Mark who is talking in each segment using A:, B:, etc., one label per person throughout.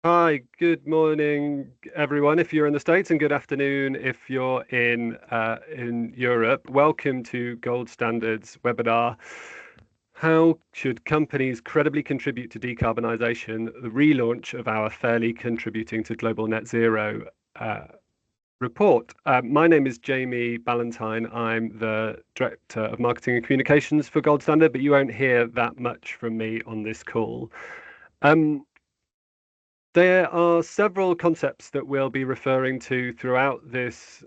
A: Hi, good morning, everyone. If you're in the States, and good afternoon if you're in Europe. Welcome to Gold Standard's webinar. How should companies credibly contribute to decarbonisation? The relaunch of our Fairly Contributing to Global Net Zero report. My name is Jamie Ballantyne. I'm the Director of Marketing and Communications for Gold Standard, but you won't hear that much from me on this call. There are several concepts that we'll be referring to throughout this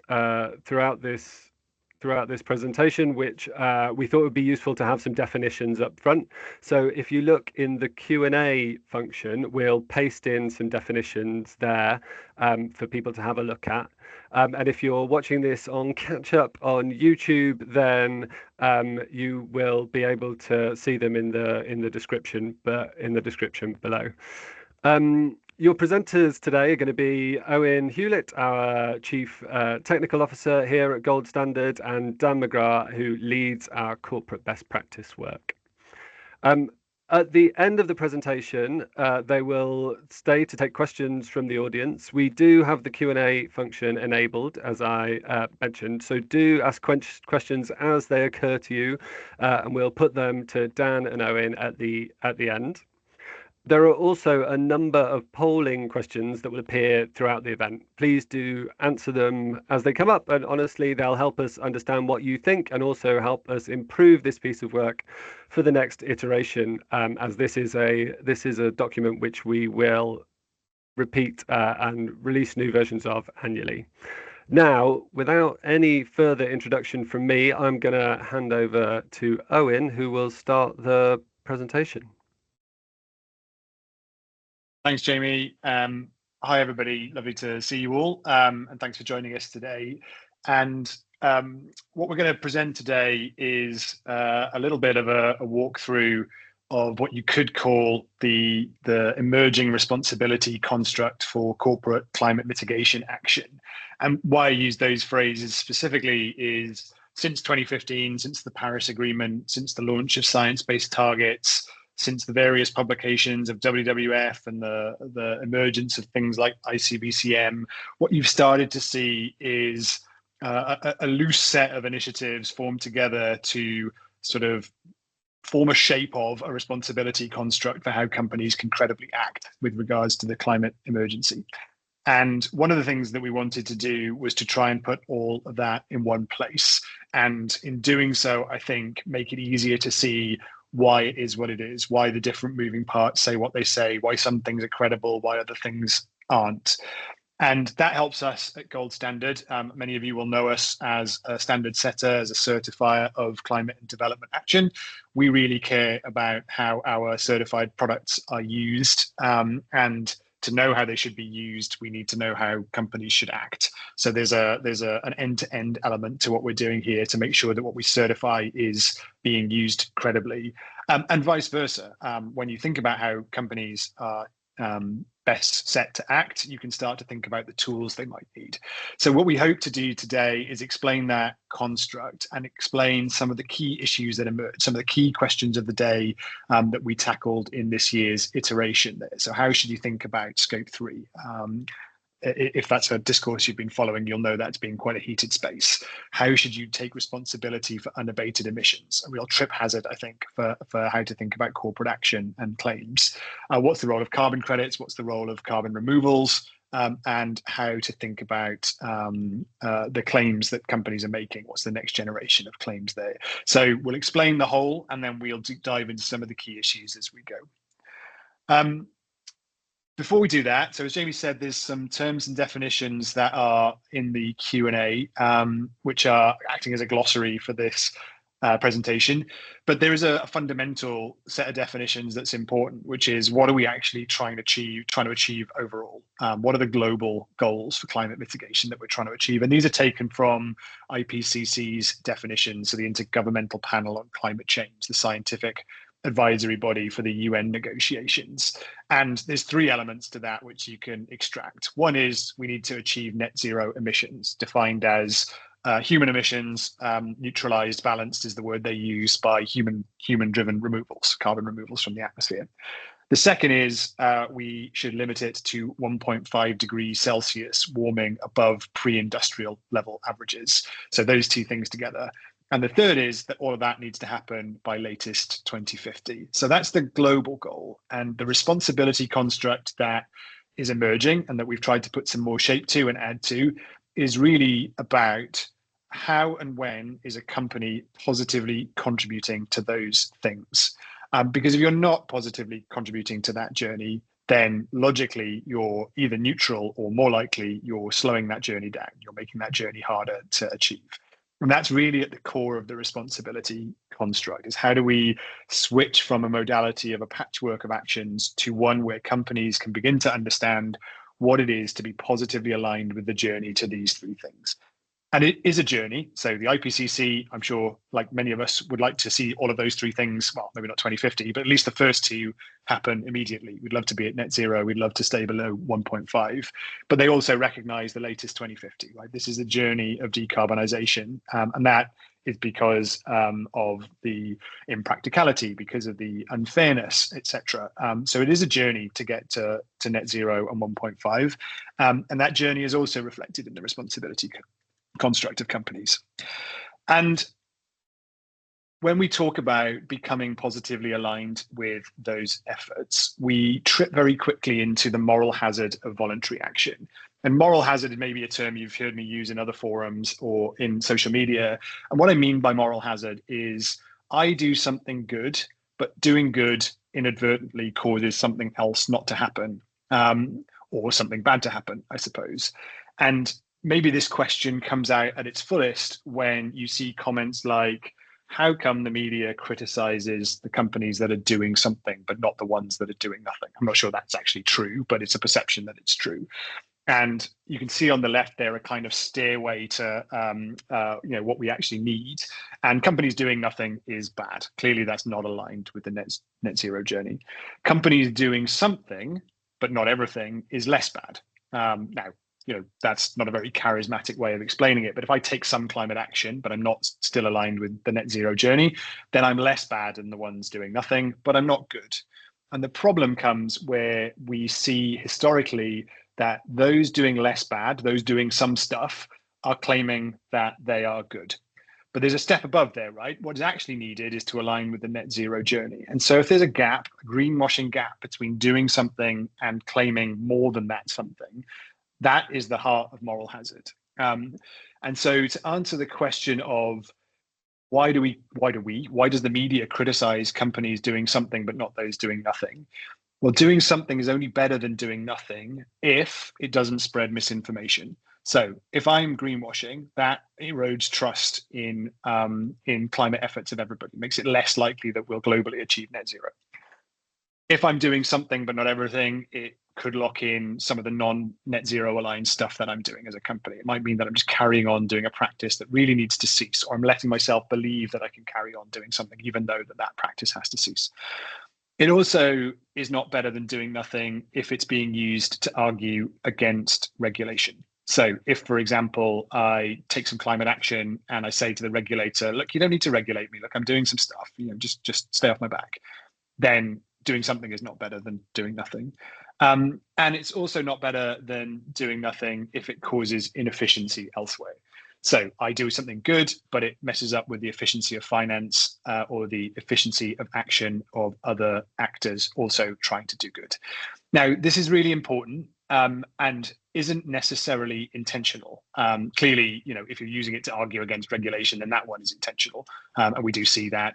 A: presentation, which we thought would be useful to have some definitions up front. So if you look in the Q&A function, we'll paste in some definitions there for people to have a look at. And if you're watching this on catch up on YouTube, then you will be able to see them in the description, but in the description below. Your presenters today are going to be Owen Hewlett, our Chief Technical Officer here at Gold Standard, and Dan McGrath, who leads our corporate best practice work. At the end of the presentation, they will stay to take questions from the audience. We do have the Q&A function enabled, as I mentioned, so do ask questions as they occur to you, and we'll put them to Dan and Owen at the end. There are also a number of polling questions that will appear throughout the event. Please do answer them as they come up, and honestly, they'll help us understand what you think and also help us improve this piece of work for the next iteration, as this is a document which we will repeat and release new versions of annually. Now, without any further introduction from me, I'm going to hand over to Owen, who will start the presentation.
B: Thanks, Jamie. Hi, everybody. Lovely to see you all. And thanks for joining us today. And what we're going to present today is a little bit of a walkthrough of what you could call the emerging responsibility construct for corporate climate mitigation action. And why I use those phrases specifically is since 2015, since the Paris Agreement, since the launch of science-based targets, since the various publications of WWF and the emergence of things like ICBCM, what you've started to see is a loose set of initiatives formed together to sort of form a shape of a responsibility construct for how companies can credibly act with regards to the climate emergency. And one of the things that we wanted to do was to try and put all of that in one place. And in doing so, I think make it easier to see why it is what it is, why the different moving parts say what they say, why some things are credible, why other things aren't. And that helps us at Gold Standard. Many of you will know us as a standard setter, as a certifier of climate and development action. We really care about how our certified products are used, and to know how they should be used, we need to know how companies should act. So there's an end-to-end element to what we're doing here to make sure that what we certify is being used credibly, and vice versa. When you think about how companies are best set to act, you can start to think about the tools they might need. So what we hope to do today is explain that construct and explain some of the key issues that emerge, some of the key questions of the day that we tackled in this year's iteration there. So how should you think about scope 3? If that's a discourse you've been following, you'll know that's been quite a heated space. How should you take responsibility for unabated emissions? A real trip hazard, I think, for how to think about corporate action and claims. What's the role of carbon credits? What's the role of carbon removals? And how to think about the claims that companies are making. What's the next generation of claims there? So we'll explain the whole, and then we'll dive into some of the key issues as we go. Before we do that, so as Jamie said, there's some terms and definitions that are in the Q&A, which are acting as a glossary for this presentation. But there is a fundamental set of definitions that's important, which is what are we actually trying to achieve overall? What are the global goals for climate mitigation that we're trying to achieve? And these are taken from IPCC's definitions, so the Intergovernmental Panel on Climate Change, the scientific advisory body for the UN negotiations. And there's 3 elements to that which you can extract. One is we need to achieve net zero emissions, defined as human emissions, neutralized, balanced is the word they use, by human-driven removals, carbon removals from the atmosphere. The second is we should limit it to 1.5 degrees Celsius warming above pre-industrial level averages. So those two things together. And the third is that all of that needs to happen by latest 2050. So that's the global goal. And the responsibility construct that is emerging and that we've tried to put some more shape to and add to is really about how and when is a company positively contributing to those things. Because if you're not positively contributing to that journey, then logically you're either neutral or more likely you're slowing that journey down. You're making that journey harder to achieve. And that's really at the core of the responsibility construct, is how do we switch from a modality of a patchwork of actions to one where companies can begin to understand what it is to be positively aligned with the journey to these three things. And it is a journey. So the IPCC, I'm sure, like many of us, would like to see all of those three things, well, maybe not 2050, but at least the first two happen immediately. We'd love to be at net zero. We'd love to stay below 1.5. But they also recognize the latest 2050, right? This is a journey of decarbonisation. And that is because of the impracticality, because of the unfairness, etc. So it is a journey to get to net zero and 1.5. And that journey is also reflected in the responsibility construct of companies. And when we talk about becoming positively aligned with those efforts, we trip very quickly into the moral hazard of voluntary action. And moral hazard may be a term you've heard me use in other forums or in social media. And what I mean by moral hazard is I do something good, but doing good inadvertently causes something else not to happen, or something bad to happen, I suppose. And maybe this question comes out at its fullest when you see comments like, how come the media criticizes the companies that are doing something, but not the ones that are doing nothing? I'm not sure that's actually true, but it's a perception that it's true. And you can see on the left there a kind of stairway to what we actually need. And companies doing nothing is bad. Clearly, that's not aligned with the net zero journey. Companies doing something, but not everything, is less bad. Now, that's not a very charismatic way of explaining it. But if I take some climate action, but I'm not still aligned with the net zero journey, then I'm less bad than the ones doing nothing, but I'm not good. And the problem comes where we see historically that those doing less bad, those doing some stuff, are claiming that they are good. But there's a step above there, right? What is actually needed is to align with the net zero journey. And so if there's a gap, a greenwashing gap between doing something and claiming more than that something, that is the heart of moral hazard. And so to answer the question of why does the media criticize companies doing something but not those doing nothing? Well, doing something is only better than doing nothing if it doesn't spread misinformation. So if I'm greenwashing, that erodes trust in climate efforts of everybody, makes it less likely that we'll globally achieve net zero. If I'm doing something but not everything, it could lock in some of the non-net zero aligned stuff that I'm doing as a company. It might mean that I'm just carrying on doing a practice that really needs to cease, or I'm letting myself believe that I can carry on doing something even though that practice has to cease. It also is not better than doing nothing if it's being used to argue against regulation. So if, for example, I take some climate action and I say to the regulator, look, you don't need to regulate me. Look, I'm doing some stuff, just stay off my back. Then doing something is not better than doing nothing. And it's also not better than doing nothing if it causes inefficiency elsewhere. So I do something good, but it messes up with the efficiency of finance or the efficiency of action of other actors also trying to do good. Now, this is really important and isn't necessarily intentional. Clearly, if you're using it to argue against regulation, then that one is intentional. And we do see that,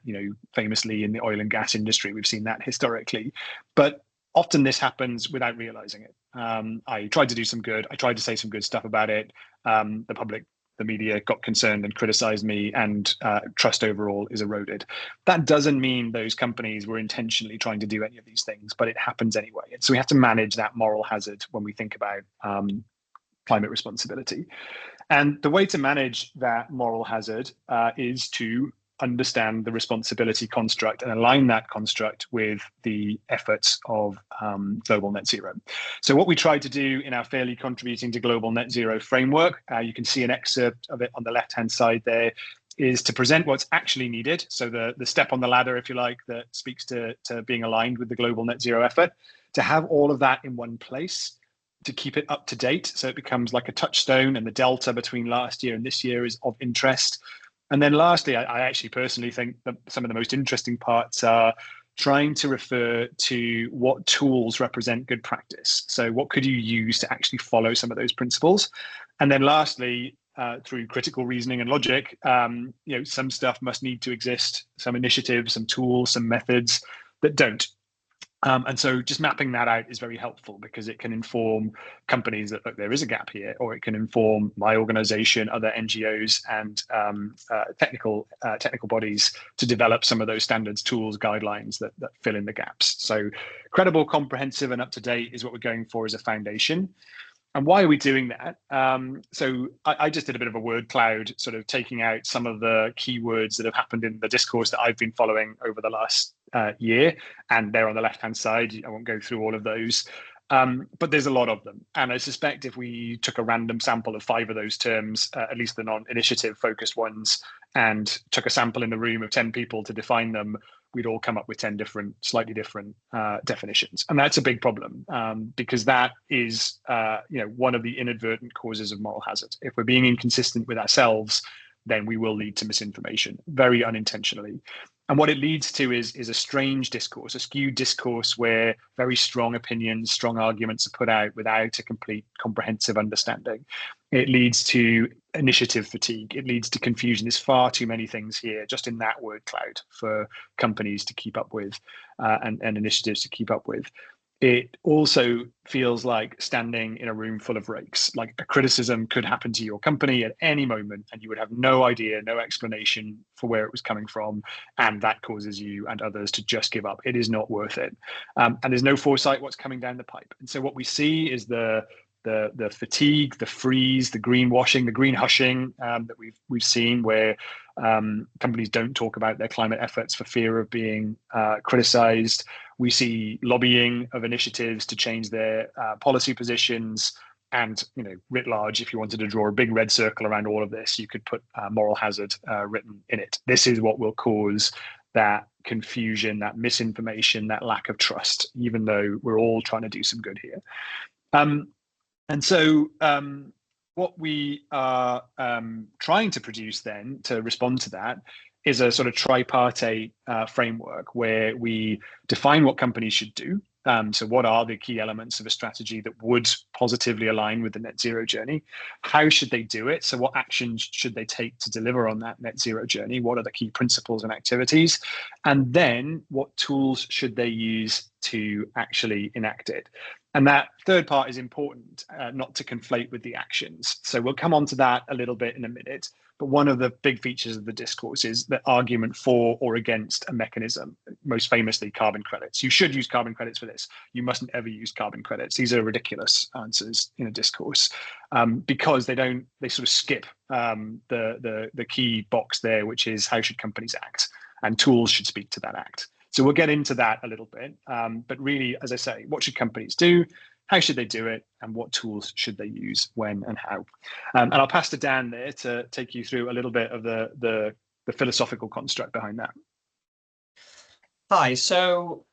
B: famously in the oil and gas industry, we've seen that historically. But often this happens without realizing it. I tried to do some good. I tried to say some good stuff about it. The public, the media got concerned and criticized me, and trust overall is eroded. That doesn't mean those companies were intentionally trying to do any of these things, but it happens anyway. And so we have to manage that moral hazard when we think about climate responsibility. And the way to manage that moral hazard is to understand the responsibility construct and align that construct with the efforts of global net zero. So what we tried to do in our Fairly Contributing to Global Net Zero framework, you can see an excerpt of it on the left-hand side there, is to present what's actually needed. So the step on the ladder, if you like, that speaks to being aligned with the global net zero effort, to have all of that in one place, to keep it up to date, so it becomes like a touchstone, and the delta between last year and this year is of interest. And then lastly, I actually personally think that some of the most interesting parts are trying to refer to what tools represent good practice. So what could you use to actually follow some of those principles? And then lastly, through critical reasoning and logic, some stuff must need to exist, some initiatives, some tools, some methods that don't. And so just mapping that out is very helpful, because it can inform companies that, look, there is a gap here, or it can inform my organization, other NGOs, and technical bodies to develop some of those standards, tools, guidelines that fill in the gaps. So credible, comprehensive, and up to date is what we're going for as a foundation. And why are we doing that? So I just did a bit of a word cloud, sort of taking out some of the keywords that have happened in the discourse that I've been following over the last year. And they're on the left-hand side. I won't go through all of those. But there's a lot of them. And I suspect if we took a random sample of 5 of those terms, at least the non-initiative focused ones, and took a sample in the room of 10 people to define them, we'd all come up with 10 different, slightly different definitions. And that's a big problem, because that is one of the inadvertent causes of moral hazard. If we're being inconsistent with ourselves, then we will lead to misinformation, very unintentionally. And what it leads to is a strange discourse, a skewed discourse, where very strong opinions, strong arguments are put out without a complete, comprehensive understanding. It leads to initiative fatigue. It leads to confusion. There's far too many things here just in that word cloud for companies to keep up with, and initiatives to keep up with. It also feels like standing in a room full of rakes. Like, a criticism could happen to your company at any moment, and you would have no idea, no explanation for where it was coming from. And that causes you and others to just give up. It is not worth it. And there's no foresight what's coming down the pipe. And so what we see is the fatigue, the freeze, the greenwashing, the green hushing that we've seen, where companies don't talk about their climate efforts for fear of being criticized. We see lobbying of initiatives to change their policy positions. And, writ large, if you wanted to draw a big red circle around all of this, you could put moral hazard written in it. This is what will cause that confusion, that misinformation, that lack of trust, even though we're all trying to do some good here. And so what we are trying to produce then, to respond to that, is a sort of tripartite framework where we define what companies should do. So what are the key elements of a strategy that would positively align with the net zero journey? How should they do it? So what actions should they take to deliver on that net zero journey? What are the key principles and activities? And then what tools should they use to actually enact it? And that third part is important, not to conflate with the actions. So we'll come on to that a little bit in a minute. But one of the big features of the discourse is the argument for or against a mechanism, most famously carbon credits. You should use carbon credits for this. You mustn't ever use carbon credits. These are ridiculous answers in a discourse, because they sort of skip the key box there, which is how should companies act, and tools should speak to that act. So we'll get into that a little bit. But really, as I say, what should companies do? How should they do it? And what tools should they use, when and how? And I'll pass to Dan there to take you through a little bit of the philosophical construct behind that.
C: Hi, so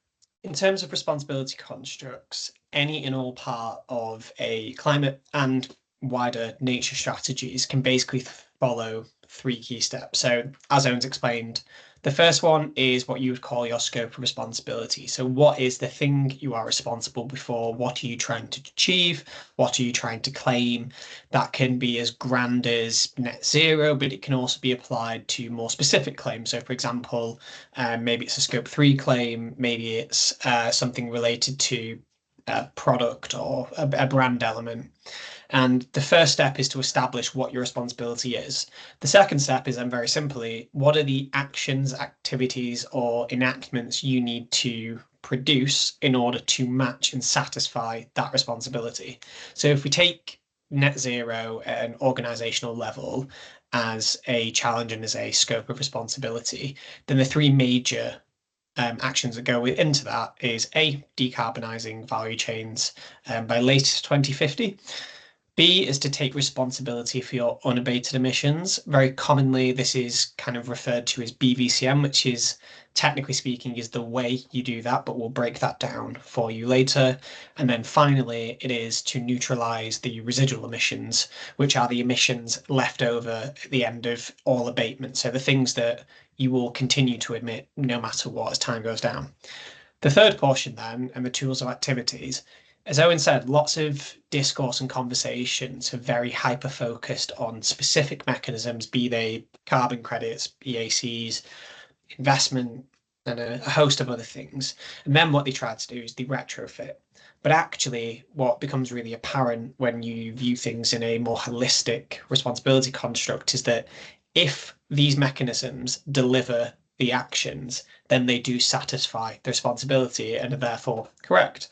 C: in terms of responsibility constructs, any and all part of a climate and wider nature strategies can basically follow 3 key steps. So as Owen's explained, the first one is what you would call your scope of responsibility. So what is the thing you are responsible for? What are you trying to achieve? What are you trying to claim? That can be as grand as net zero, but it can also be applied to more specific claims. So for example, maybe it's a scope 3 claim, maybe it's something related to a product or a brand element. And the first step is to establish what your responsibility is. The second step is then very simply, what are the actions, activities, or enactments you need to produce in order to match and satisfy that responsibility? So if we take net zero at an organizational level as a challenge and as a scope of responsibility, then the 3 major actions that go into that is A, decarbonising value chains by latest 2050. B is to take responsibility for your unabated emissions. Very commonly, this is kind of referred to as BVCM, which is, technically speaking, is the way you do that, but we'll break that down for you later. And then finally, it is to neutralize the residual emissions, which are the emissions left over at the end of all abatement. So the things that you will continue to emit no matter what as time goes down. The third portion then, and the tools of activities, as Owen said, lots of discourse and conversations are very hyper-focused on specific mechanisms, be they carbon credits, EACs, investment, and a host of other things. And then what they try to do is they retrofit. But actually, what becomes really apparent when you view things in a more holistic responsibility construct is that if these mechanisms deliver the actions, then they do satisfy the responsibility and are therefore correct.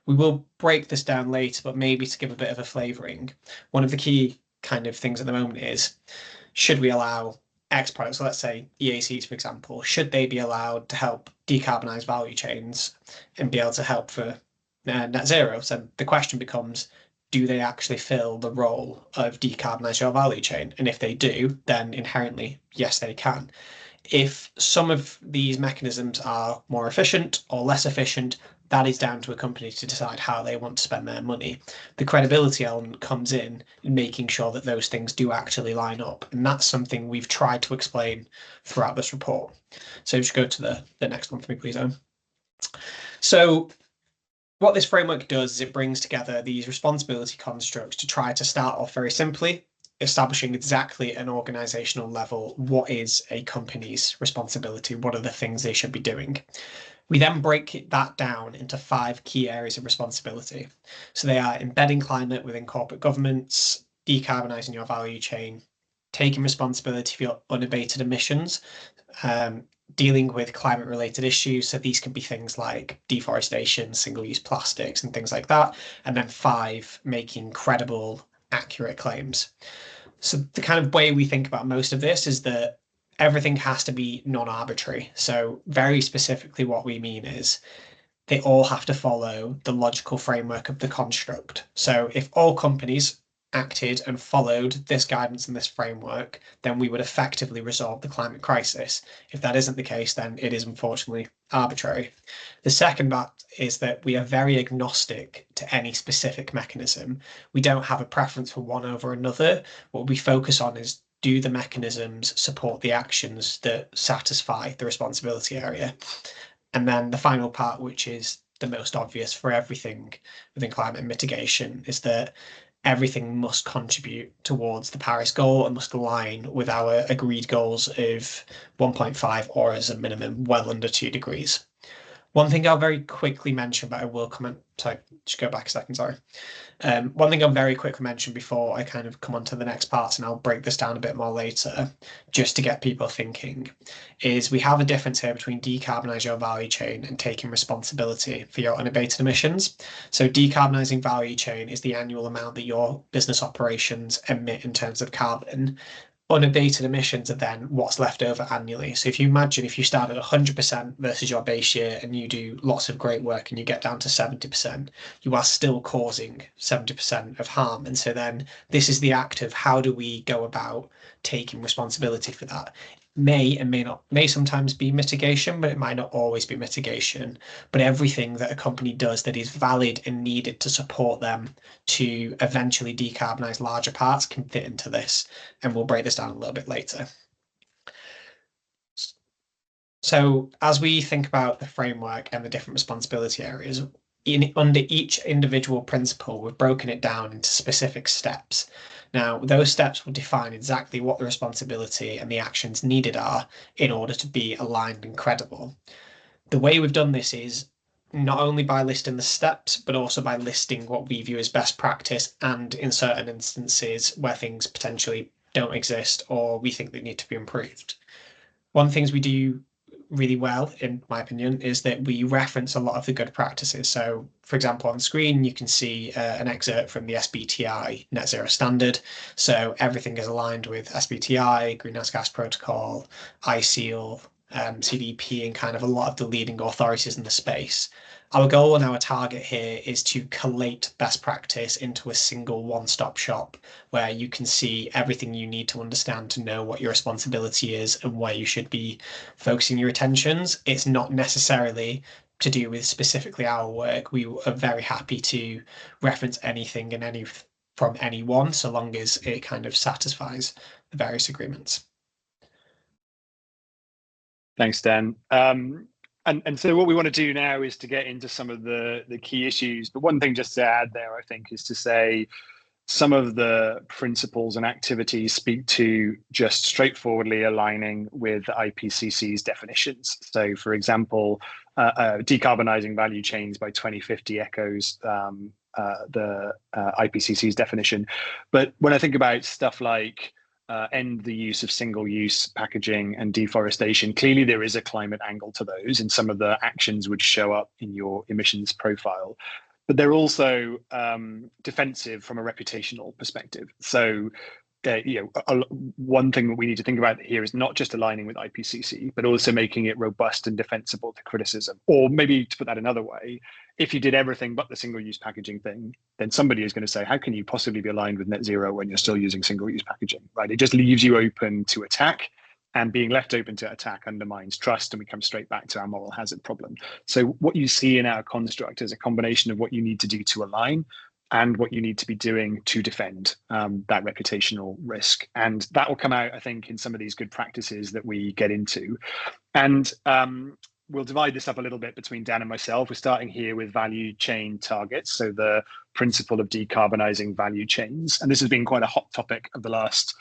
C: We will break this down later, but maybe to give a bit of a flavouring, one of the key kind of things at the moment is, should we allow X products, so let's say EACs, for example, should they be allowed to help decarbonise value chains and be able to help for net zero? So the question becomes, do they actually fill the role of decarbonise your value chain? And if they do, then inherently, yes, they can. If some of these mechanisms are more efficient or less efficient, that is down to a company to decide how they want to spend their money. The credibility element comes in making sure that those things do actually line up. And that's something we've tried to explain throughout this report. So just go to the next one for me, please, Owen. So what this framework does is it brings together these responsibility constructs to try to start off very simply, establishing exactly an organizational level, what is a company's responsibility, what are the things they should be doing. We then break that down into 5 key areas of responsibility. So they are embedding climate within corporate governments, decarbonising your value chain, taking responsibility for your unabated emissions, dealing with climate-related issues. So these can be things like deforestation, single-use plastics, and things like that. And then 5, making credible, accurate claims. So the kind of way we think about most of this is that everything has to be non-arbitrary. So very specifically what we mean is they all have to follow the logical framework of the construct. So if all companies acted and followed this guidance and this framework, then we would effectively resolve the climate crisis. If that isn't the case, then it is unfortunately arbitrary. The second part is that we are very agnostic to any specific mechanism. We don't have a preference for one over another. What we focus on is, do the mechanisms support the actions that satisfy the responsibility area? And then the final part, which is the most obvious for everything within climate mitigation, is that everything must contribute towards the Paris goal and must align with our agreed goals of 1.5 or as a minimum well under 2 degrees. One thing I'll very quickly mention, but I will comment, sorry, just go back a second, sorry. One thing I'll very quickly mention before I kind of come on to the next parts, and I'll break this down a bit more later, just to get people thinking, is we have a difference here between decarbonise your value chain and taking responsibility for your unabated emissions. So decarbonising value chain is the annual amount that your business operations emit in terms of carbon. Unabated emissions are then what's left over annually. So if you imagine if you start at 100% versus your base year and you do lots of great work and you get down to 70%, you are still causing 70% of harm. And so then this is the act of how do we go about taking responsibility for that. May and may sometimes be mitigation, but it might not always be mitigation. But everything that a company does that is valid and needed to support them to eventually decarbonize larger parts can fit into this. And we'll break this down a little bit later. So as we think about the framework and the different responsibility areas, under each individual principle, we've broken it down into specific steps. Now, those steps will define exactly what the responsibility and the actions needed are in order to be aligned and credible. The way we've done this is not only by listing the steps, but also by listing what we view as best practice and in certain instances where things potentially don't exist or we think they need to be improved. One of the things we do really well, in my opinion, is that we reference a lot of the good practices. So, for example, on screen, you can see an excerpt from the SBTI Net Zero Standard. So everything is aligned with SBTI, Greenhouse Gas Protocol, ICEAL, CDP, and kind of a lot of the leading authorities in the space. Our goal and our target here is to collate best practice into a single one-stop shop where you can see everything you need to understand to know what your responsibility is and where you should be focusing your attentions. It's not necessarily to do with specifically our work. We are very happy to reference anything and any from anyone, so long as it kind of satisfies the various agreements.
B: Thanks, Dan. And so what we want to do now is to get into some of the key issues. But one thing just to add there, I think, is to say some of the principles and activities speak to just straightforwardly aligning with IPCC's definitions. So, for example, decarbonising value chains by 2050 echoes the IPCC's definition. But when I think about stuff like end the use of single-use packaging and deforestation, clearly there is a climate angle to those, and some of the actions would show up in your emissions profile. But they're also defensive from a reputational perspective. So, one thing that we need to think about here is not just aligning with IPCC, but also making it robust and defensible to criticism. Or maybe to put that another way, if you did everything but the single-use packaging thing, then somebody is going to say, how can you possibly be aligned with net zero when you're still using single-use packaging, right? It just leaves you open to attack, and being left open to attack undermines trust, and we come straight back to our moral hazard problem. So what you see in our construct is a combination of what you need to do to align and what you need to be doing to defend that reputational risk. And that will come out, I think, in some of these good practices that we get into. And we'll divide this up a little bit between Dan and myself. We're starting here with value chain targets, so the principle of decarbonising value chains. And this has been quite a hot topic of the last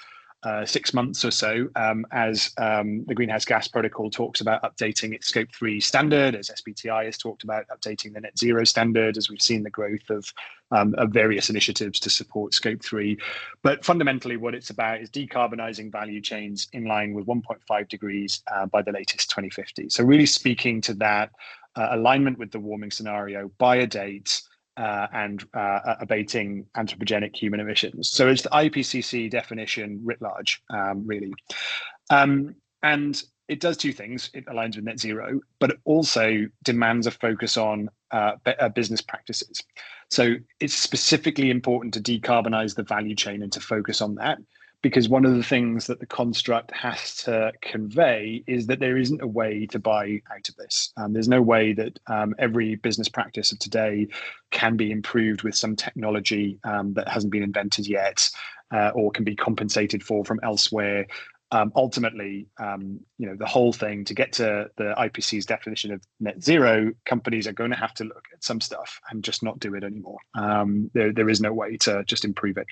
B: 6 months or so, as the Greenhouse Gas Protocol talks about updating its Scope 3 standard, as SBTi has talked about updating the net zero standard, as we've seen the growth of various initiatives to support Scope 3. But fundamentally, what it's about is decarbonising value chains in line with 1.5 degrees by the latest 2050. So really speaking to that alignment with the warming scenario by a date, and abating anthropogenic human emissions. So it's the IPCC definition writ large, really. And it does two things. It aligns with net zero, but it also demands a focus on business practices. So it's specifically important to decarbonize the value chain and to focus on that, because one of the things that the construct has to convey is that there isn't a way to buy out of this. There's no way that every business practice of today can be improved with some technology that hasn't been invented yet, or can be compensated for from elsewhere. Ultimately, the whole thing, to get to the IPCC's definition of net zero, companies are going to have to look at some stuff and just not do it anymore. There is no way to just improve it.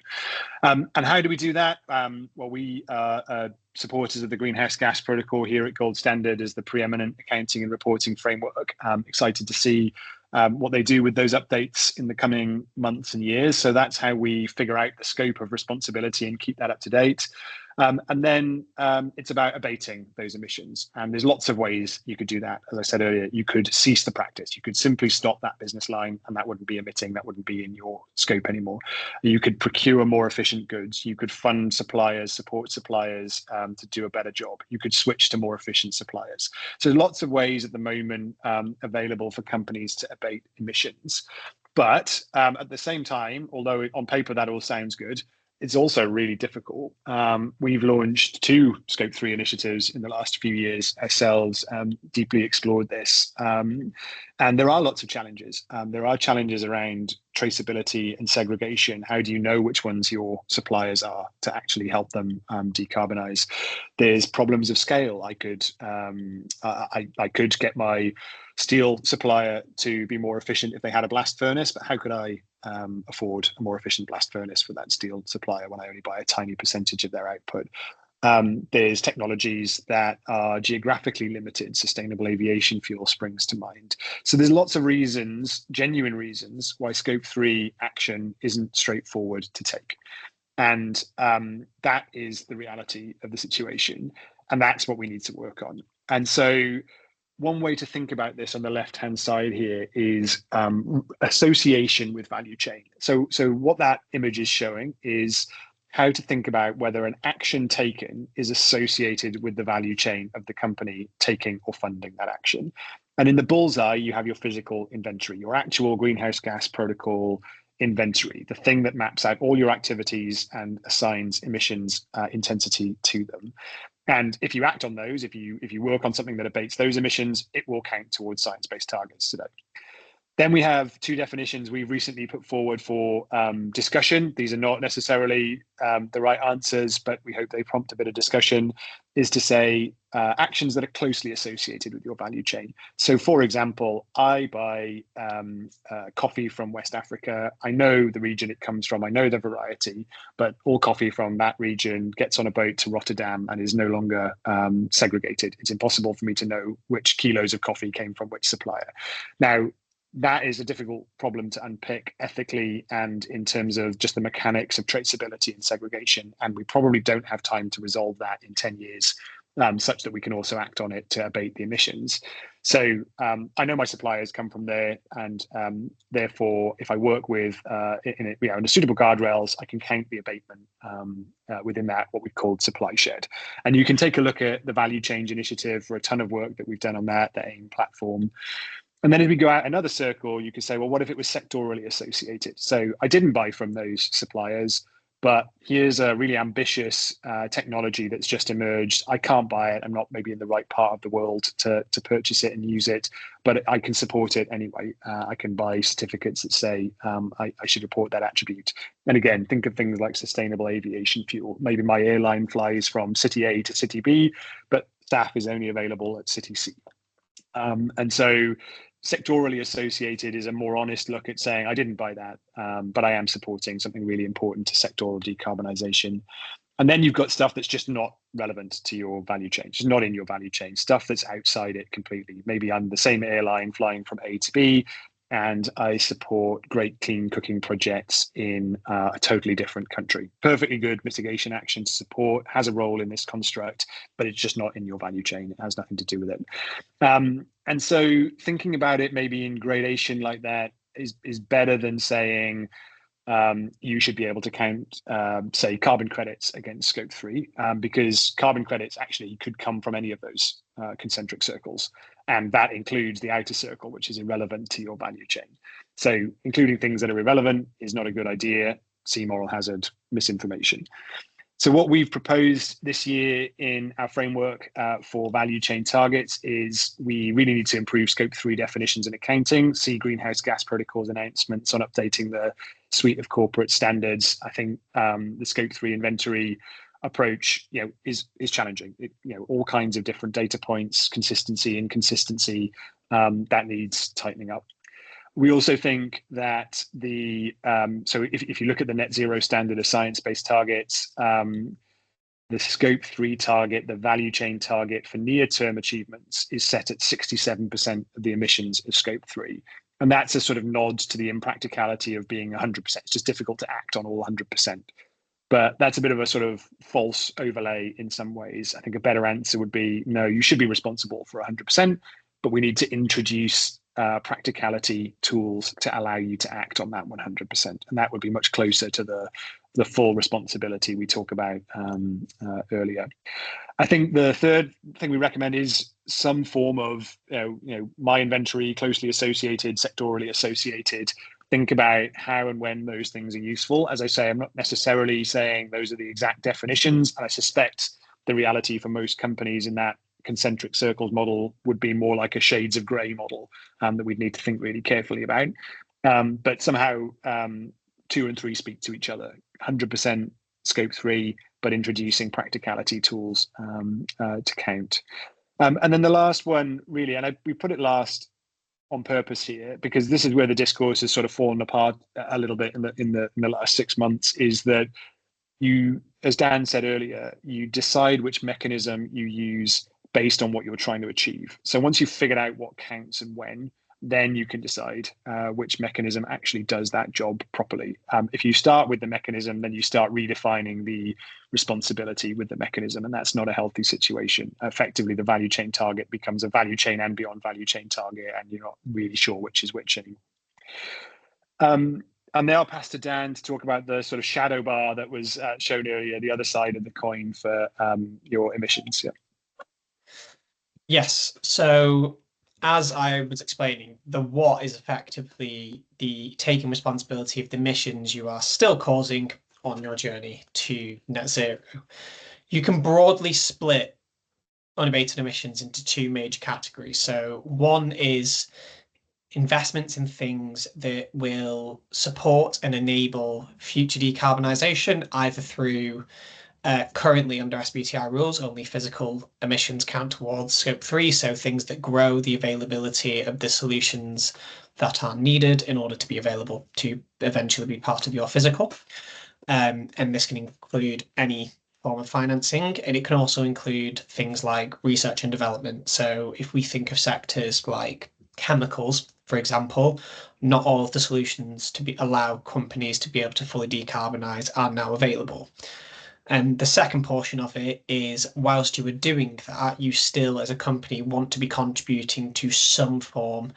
B: And how do we do that? Well, we are supporters of the Greenhouse Gas Protocol here at Gold Standard as the preeminent accounting and reporting framework. Excited to see what they do with those updates in the coming months and years. So that's how we figure out the scope of responsibility and keep that up to date. And then it's about abating those emissions. And there's lots of ways you could do that. As I said earlier, you could cease the practice. You could simply stop that business line, and that wouldn't be emitting. That wouldn't be in your scope anymore. You could procure more efficient goods. You could fund suppliers, support suppliers to do a better job. You could switch to more efficient suppliers. So there's lots of ways at the moment available for companies to abate emissions. But at the same time, although on paper that all sounds good, it's also really difficult. We've launched 2 Scope 3 initiatives in the last few years ourselves, deeply explored this. And there are lots of challenges. There are challenges around traceability and segregation. How do you know which ones your suppliers are to actually help them decarbonize? There's problems of scale. I could get my steel supplier to be more efficient if they had a blast furnace, but how could I afford a more efficient blast furnace for that steel supplier when I only buy a tiny percentage of their output? There's technologies that are geographically limited. Sustainable aviation fuel springs to mind. So there's lots of reasons, genuine reasons, why Scope 3 action isn't straightforward to take. And that is the reality of the situation. And that's what we need to work on. And so one way to think about this on the left-hand side here is association with value chain. So what that image is showing is how to think about whether an action taken is associated with the value chain of the company taking or funding that action. And in the bullseye, you have your physical inventory, your actual greenhouse gas protocol inventory, the thing that maps out all your activities and assigns emissions intensity to them. And if you act on those, if you work on something that abates those emissions, it will count towards science-based targets today. Then we have two definitions we've recently put forward for discussion. These are not necessarily the right answers, but we hope they prompt a bit of discussion, is to say actions that are closely associated with your value chain. So for example, I buy coffee from West Africa. I know the region it comes from. I know the variety, but all coffee from that region gets on a boat to Rotterdam and is no longer segregated. It's impossible for me to know which kilos of coffee came from which supplier. Now, that is a difficult problem to unpick ethically and in terms of just the mechanics of traceability and segregation. And we probably don't have time to resolve that in 10 years, such that we can also act on it to abate the emissions. So I know my suppliers come from there, and therefore, if I work with in a suitable guardrails, I can count the abatement within that, what we've called supply shed. And you can take a look at the value change initiative for a ton of work that we've done on that, the AIM platform. And then as we go out another circle, you could say, well, what if it was sectorally associated? So I didn't buy from those suppliers, but here's a really ambitious technology that's just emerged. I can't buy it. I'm not maybe in the right part of the world to purchase it and use it, but I can support it anyway. I can buy certificates that say I should report that attribute. And again, think of things like sustainable aviation fuel. Maybe my airline flies from city A to city B, but SAF is only available at city C. And so sectorally associated is a more honest look at saying, I didn't buy that, but I am supporting something really important to sectoral decarbonisation. And then you've got stuff that's just not relevant to your value chain, just not in your value chain, stuff that's outside it completely. Maybe I'm the same airline flying from A to B, and I support great clean cooking projects in a totally different country. Perfectly good mitigation action to support, has a role in this construct, but it's just not in your value chain. It has nothing to do with it. And so thinking about it maybe in gradation like that is better than saying you should be able to count, say, carbon credits against scope 3, because carbon credits actually could come from any of those concentric circles. And that includes the outer circle, which is irrelevant to your value chain. So including things that are irrelevant is not a good idea. See moral hazard, misinformation. So what we've proposed this year in our framework for value chain targets is we really need to improve scope 3 definitions and accounting, see greenhouse gas protocols announcements on updating the suite of corporate standards. I think the scope 3 inventory approach, is challenging. All kinds of different data points, consistency, inconsistency, that needs tightening up. We also think that so if you look at the net zero standard of science-based targets, the scope 3 target, the value chain target for near-term achievements is set at 67% of the emissions of scope 3. And that's a sort of nod to the impracticality of being 100%. It's just difficult to act on all 100%. But that's a bit of a sort of false overlay in some ways. I think a better answer would be, no, you should be responsible for 100%, but we need to introduce practicality tools to allow you to act on that 100%. And that would be much closer to the full responsibility we talked about earlier. I think the third thing we recommend is some form of, my inventory, closely associated, sectorally associated. Think about how and when those things are useful. As I say, I'm not necessarily saying those are the exact definitions. And I suspect the reality for most companies in that concentric circles model would be more like a shades of grey model that we'd need to think really carefully about. But somehow 2 and 3 speak to each other. 100% scope 3, but introducing practicality tools to count. And then the last one, really, and we put it last on purpose here, because this is where the discourse has sort of fallen apart a little bit in the last 6 months, is that you, as Dan said earlier, you decide which mechanism you use based on what you're trying to achieve. So once you've figured out what counts and when, then you can decide which mechanism actually does that job properly. If you start with the mechanism, then you start redefining the responsibility with the mechanism, and that's not a healthy situation. Effectively, the value chain target becomes a value chain and beyond value chain target, and you're not really sure which is which anymore. And now I'll pass to Dan to talk about the sort of shadow bar that was shown earlier, the other side of the coin for your emissions. Yeah.
C: Yes. So as I was explaining, the what is effectively the taking responsibility of the emissions you are still causing on your journey to net zero. You can broadly split unabated emissions into two major categories. So one is investments in things that will support and enable future decarbonisation, either through currently under SBTi rules, only physical emissions count towards scope 3, so things that grow the availability of the solutions that are needed in order to be available to eventually be part of your physical. And this can include any form of financing, and it can also include things like research and development. So if we think of sectors like chemicals, for example, not all of the solutions to allow companies to be able to fully decarbonize are now available. And the second portion of it is, whilst you are doing that, you still, as a company, want to be contributing to some form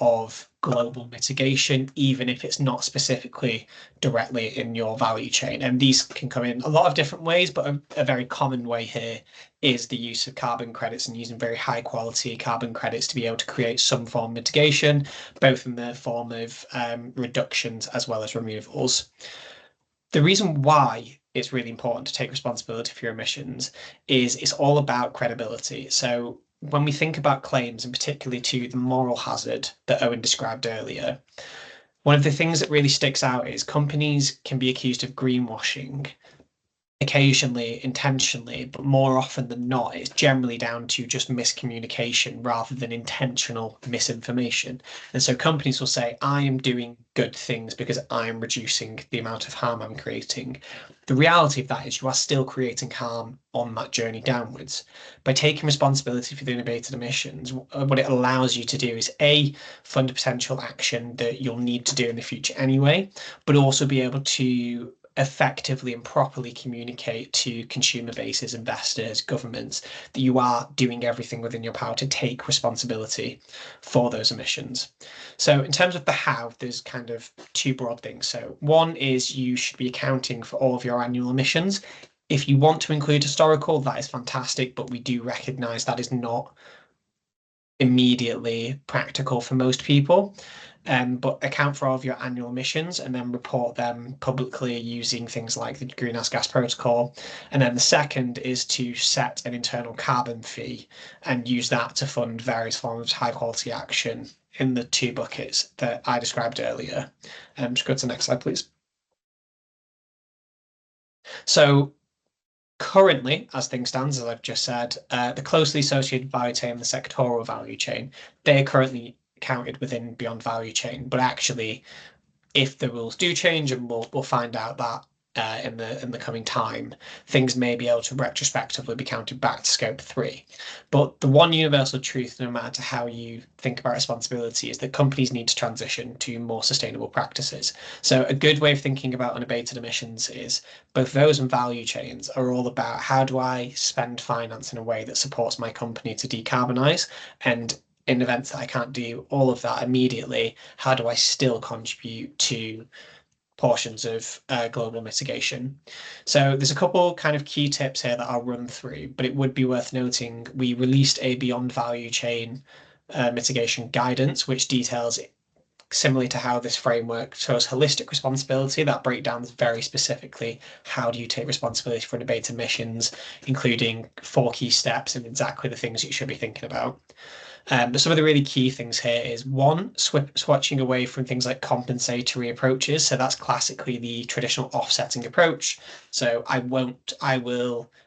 C: of global mitigation, even if it's not specifically directly in your value chain. And these can come in a lot of different ways, but a very common way here is the use of carbon credits and using very high quality carbon credits to be able to create some form of mitigation, both in the form of reductions as well as removals. The reason why it's really important to take responsibility for your emissions is it's all about credibility. So when we think about claims, and particularly to the moral hazard that Owen described earlier, one of the things that really sticks out is companies can be accused of greenwashing, occasionally intentionally, but more often than not, it's generally down to just miscommunication rather than intentional misinformation. And so companies will say, I am doing good things because I am reducing the amount of harm I'm creating. The reality of that is you are still creating harm on that journey downwards. By taking responsibility for the unabated emissions, what it allows you to do is A, fund a potential action that you'll need to do in the future anyway, but also be able to effectively and properly communicate to consumer bases, investors, governments, that you are doing everything within your power to take responsibility for those emissions. So in terms of the how, there's kind of two broad things. So one is you should be accounting for all of your annual emissions. If you want to include historical, that is fantastic, but we do recognize that is not immediately practical for most people. But account for all of your annual emissions and then report them publicly using things like the Greenhouse Gas Protocol. And then the second is to set an internal carbon fee and use that to fund various forms of high quality action in the two buckets that I described earlier. Just go to the next slide, please. So currently, as things stand, as I've just said, the closely associated value chain and the sectoral value chain, they're currently counted within beyond value chain. But actually, if the rules do change, and we'll find out that in the coming time, things may be able to retrospectively be counted back to scope 3. But the one universal truth, no matter how you think about responsibility, is that companies need to transition to more sustainable practices. So a good way of thinking about unabated emissions is both those and value chains are all about how do I spend finance in a way that supports my company to decarbonize, and in events that I can't do all of that immediately, how do I still contribute to portions of global mitigation? So there's a couple kind of key tips here that I'll run through, but it would be worth noting we released a beyond value chain mitigation guidance, which details similarly to how this framework shows holistic responsibility. That breakdowns very specifically how do you take responsibility for unabated emissions, including 4 key steps and exactly the things you should be thinking about. But some of the really key things here is one, switching away from things like compensatory approaches. So that's classically the traditional offsetting approach. So I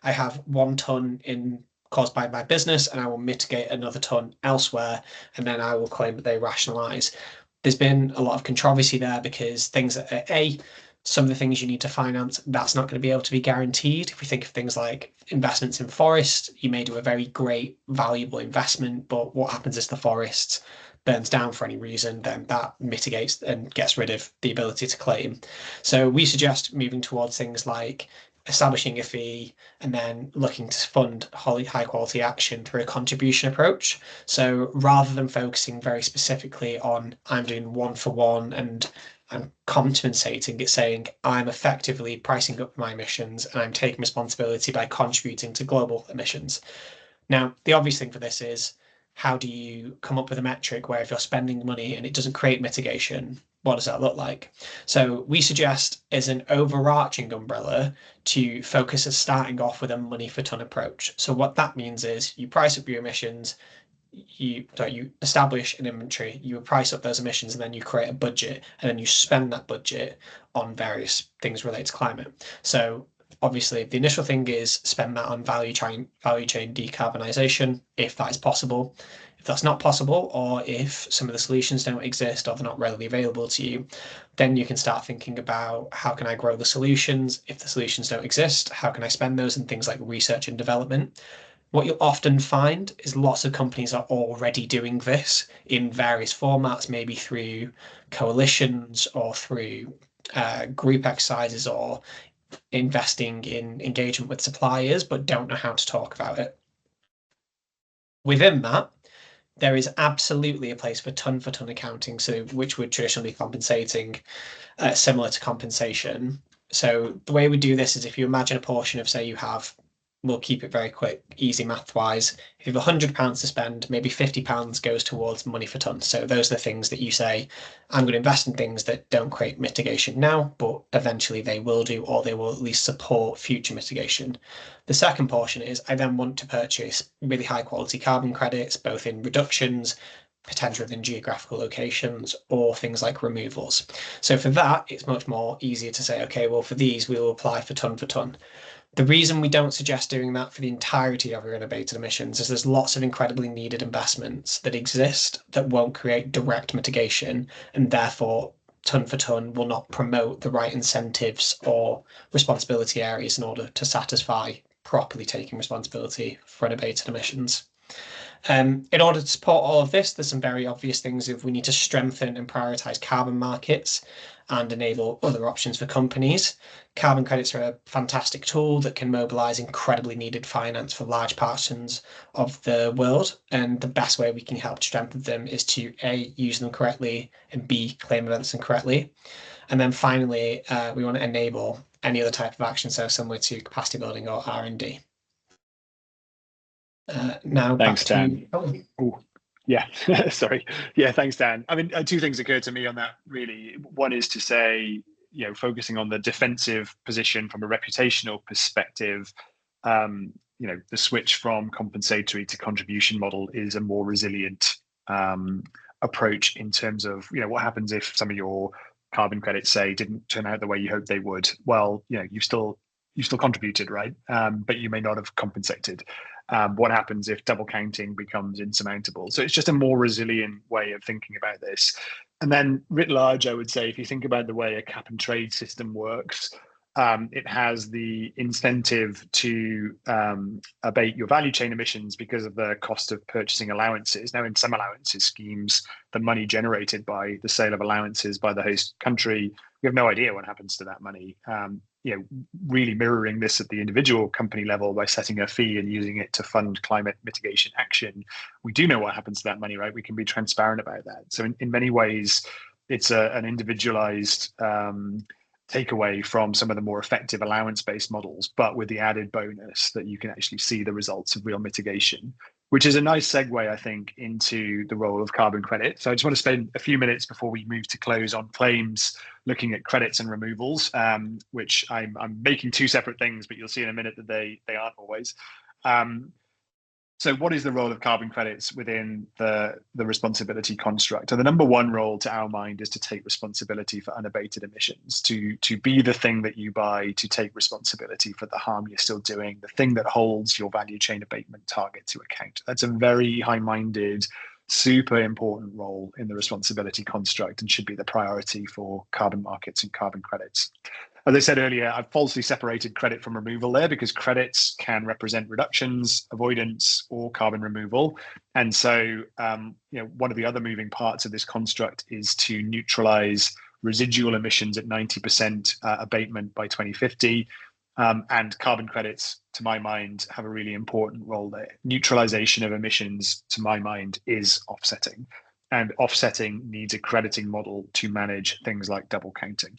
C: have 1 ton caused by my business and I will mitigate another ton elsewhere, and then I will claim that they rationalize. There's been a lot of controversy there because things that are some of the things you need to finance, that's not going to be able to be guaranteed. If we think of things like investments in forest, you may do a very great, valuable investment, but what happens if the forest burns down for any reason, then that mitigates and gets rid of the ability to claim. So we suggest moving towards things like establishing a fee and then looking to fund high quality action through a contribution approach. So rather than focusing very specifically on I'm doing 1 for 1 and I'm compensating, it's saying I'm effectively pricing up my emissions and I'm taking responsibility by contributing to global emissions. Now, the obvious thing for this is how do you come up with a metric where if you're spending money and it doesn't create mitigation, what does that look like? So we suggest as an overarching umbrella to focus as starting off with a money for ton approach. So what that means is you price up your emissions, you establish an inventory, you price up those emissions, and then you create a budget, and then you spend that budget on various things related to climate. So obviously the initial thing is spend that on value chain decarbonisation, if that is possible. If that's not possible, or if some of the solutions don't exist or they're not readily available to you, then you can start thinking about how can I grow the solutions? If the solutions don't exist, how can I spend those in things like research and development? What you'll often find is lots of companies are already doing this in various formats, maybe through coalitions or through group exercises or investing in engagement with suppliers, but don't know how to talk about it. Within that, there is absolutely a place for ton accounting, so which would traditionally be compensating, similar to compensation. So the way we do this is if you imagine a portion of, say, we'll keep it very quick, easy math wise. If you have £100 to spend, maybe £50 goes towards money for ton. So those are the things that you say, I'm going to invest in things that don't create mitigation now, but eventually they will do, or they will at least support future mitigation. The second portion is I then want to purchase really high quality carbon credits, both in reductions, potentially within geographical locations, or things like removals. So for that, it's much more easier to say, okay, well, for these, we will apply for ton. The reason we don't suggest doing that for the entirety of your unabated emissions is there's lots of incredibly needed investments that exist that won't create direct mitigation, and therefore ton for ton will not promote the right incentives or responsibility areas in order to satisfy properly taking responsibility for unabated emissions. In order to support all of this, there's some very obvious things. If we need to strengthen and prioritize carbon markets and enable other options for companies, carbon credits are a fantastic tool that can mobilize incredibly needed finance for large portions of the world. And the best way we can help to strengthen them is to A, use them correctly, and B, claim against them correctly. And then finally, we want to enable any other type of action, so similar to capacity building or R&D. Now
B: Thanks,
C: back to
B: Dan. Yeah, sorry. Yeah, thanks, Dan. I mean, two things occurred to me on that, really. One is to say, focusing on the defensive position from a reputational perspective, the switch from compensatory to contribution model is a more resilient approach in terms of, what happens if some of your carbon credits, say, didn't turn out the way you hoped they would. Well, you still contributed, right? But you may not have compensated. What happens if double counting becomes insurmountable? So it's just a more resilient way of thinking about this. And then writ large, I would say, if you think about the way a cap and trade system works, it has the incentive to abate your value chain emissions because of the cost of purchasing allowances. Now, in some allowances schemes, the money generated by the sale of allowances by the host country, we have no idea what happens to that money. Really mirroring this at the individual company level by setting a fee and using it to fund climate mitigation action. We do know what happens to that money, right? We can be transparent about that. So in many ways, it's an individualized takeaway from some of the more effective allowance-based models, but with the added bonus that you can actually see the results of real mitigation, which is a nice segue, I think, into the role of carbon credit. So I just want to spend a few minutes before we move to close on claims, looking at credits and removals, which I'm making two separate things, but you'll see in a minute that they aren't always. So what is the role of carbon credits within the responsibility construct? And the number one role to our mind is to take responsibility for unabated emissions, to be the thing that you buy, to take responsibility for the harm you're still doing, the thing that holds your value chain abatement target to account. That's a very high-minded, super important role in the responsibility construct and should be the priority for carbon markets and carbon credits. As I said earlier, I've falsely separated credit from removal there because credits can represent reductions, avoidance, or carbon removal. And so, one of the other moving parts of this construct is to neutralize residual emissions at 90% abatement by 2050. And carbon credits, to my mind, have a really important role there. Neutralization of emissions, to my mind, is offsetting. And offsetting needs a crediting model to manage things like double counting.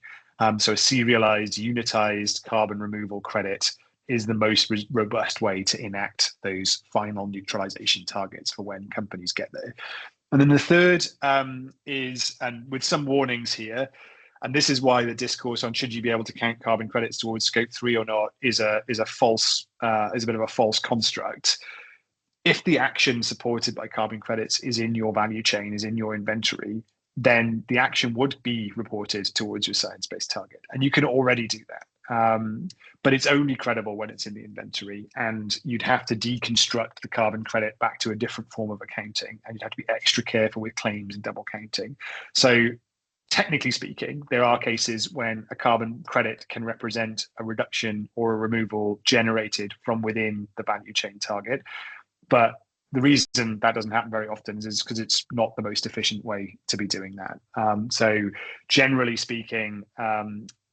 B: So a serialized, unitized carbon removal credit is the most robust way to enact those final neutralization targets for when companies get there. And then the third is, and with some warnings here, and this is why the discourse on should you be able to count carbon credits towards scope 3 or not is a bit of a false construct. If the action supported by carbon credits is in your value chain, is in your inventory, then the action would be reported towards your science-based target. And you can already do that. But it's only credible when it's in the inventory, and you'd have to deconstruct the carbon credit back to a different form of accounting, and you'd have to be extra careful with claims and double counting. So technically speaking, there are cases when a carbon credit can represent a reduction or a removal generated from within the value chain target. But the reason that doesn't happen very often is because it's not the most efficient way to be doing that. So generally speaking,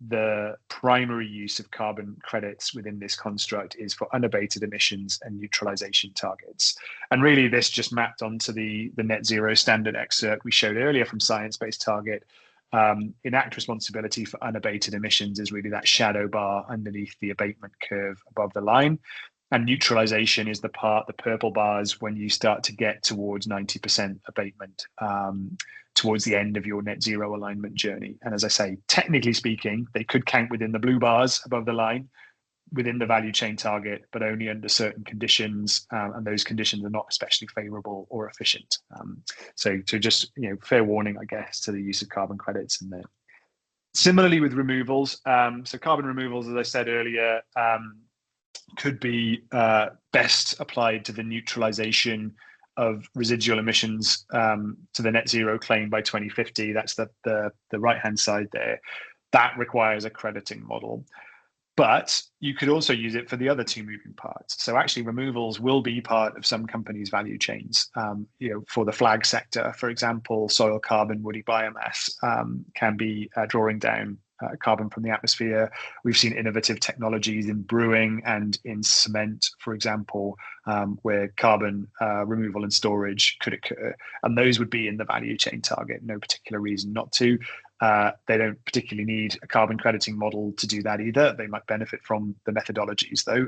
B: the primary use of carbon credits within this construct is for unabated emissions and neutralization targets. And really this just mapped onto the net zero standard excerpt we showed earlier from science-based target. Enact responsibility for unabated emissions is really that shadow bar underneath the abatement curve above the line. And neutralization is the purple bars, when you start to get towards 90% abatement towards the end of your net zero alignment journey. And as I say, technically speaking, they could count within the blue bars above the line within the value chain target, but only under certain conditions. And those conditions are not especially favorable or efficient. So just, fair warning, I guess, to the use of carbon credits in there. Similarly with removals. So carbon removals, as I said earlier, could be best applied to the neutralization of residual emissions to the net zero claim by 2050. That's the right-hand side there. That requires a crediting model. But you could also use it for the other two moving parts. So actually removals will be part of some companies' value chains. For the flag sector, for example, soil carbon, woody biomass can be drawing down carbon from the atmosphere. We've seen innovative technologies in brewing and in cement, for example, where carbon removal and storage could occur. And those would be in the value chain target, no particular reason not to. They don't particularly need a carbon crediting model to do that either. They might benefit from the methodologies though.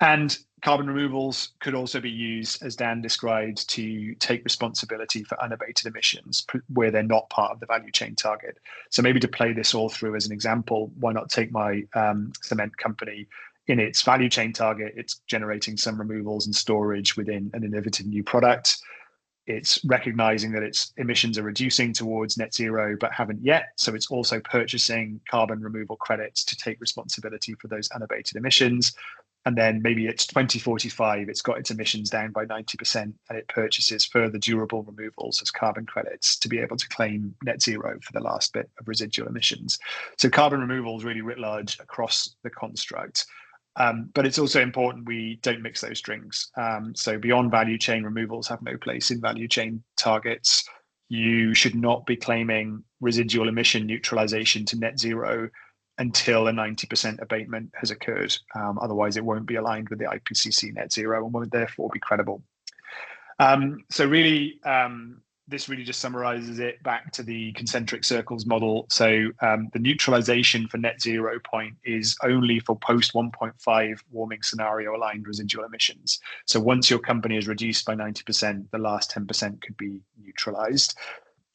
B: And carbon removals could also be used, as Dan described, to take responsibility for unabated emissions where they're not part of the value chain target. So maybe to play this all through as an example, why not take my cement company? In its value chain target, it's generating some removals and storage within an innovative new product. It's recognizing that its emissions are reducing towards net zero, but haven't yet. So it's also purchasing carbon removal credits to take responsibility for those unabated emissions. And then maybe it's 2045, it's got its emissions down by 90%, and it purchases further durable removals as carbon credits to be able to claim net zero for the last bit of residual emissions. So carbon removals really writ large across the construct. But it's also important we don't mix those strings. So beyond value chain, removals have no place in value chain targets. You should not be claiming residual emission neutralization to net zero until a 90% abatement has occurred. Otherwise, it won't be aligned with the IPCC net zero and won't therefore be credible. So really, this really just summarizes it back to the concentric circles model. So the neutralization for net zero point is only for post 1.5 warming scenario aligned residual emissions. So once your company is reduced by 90%, the last 10% could be neutralized.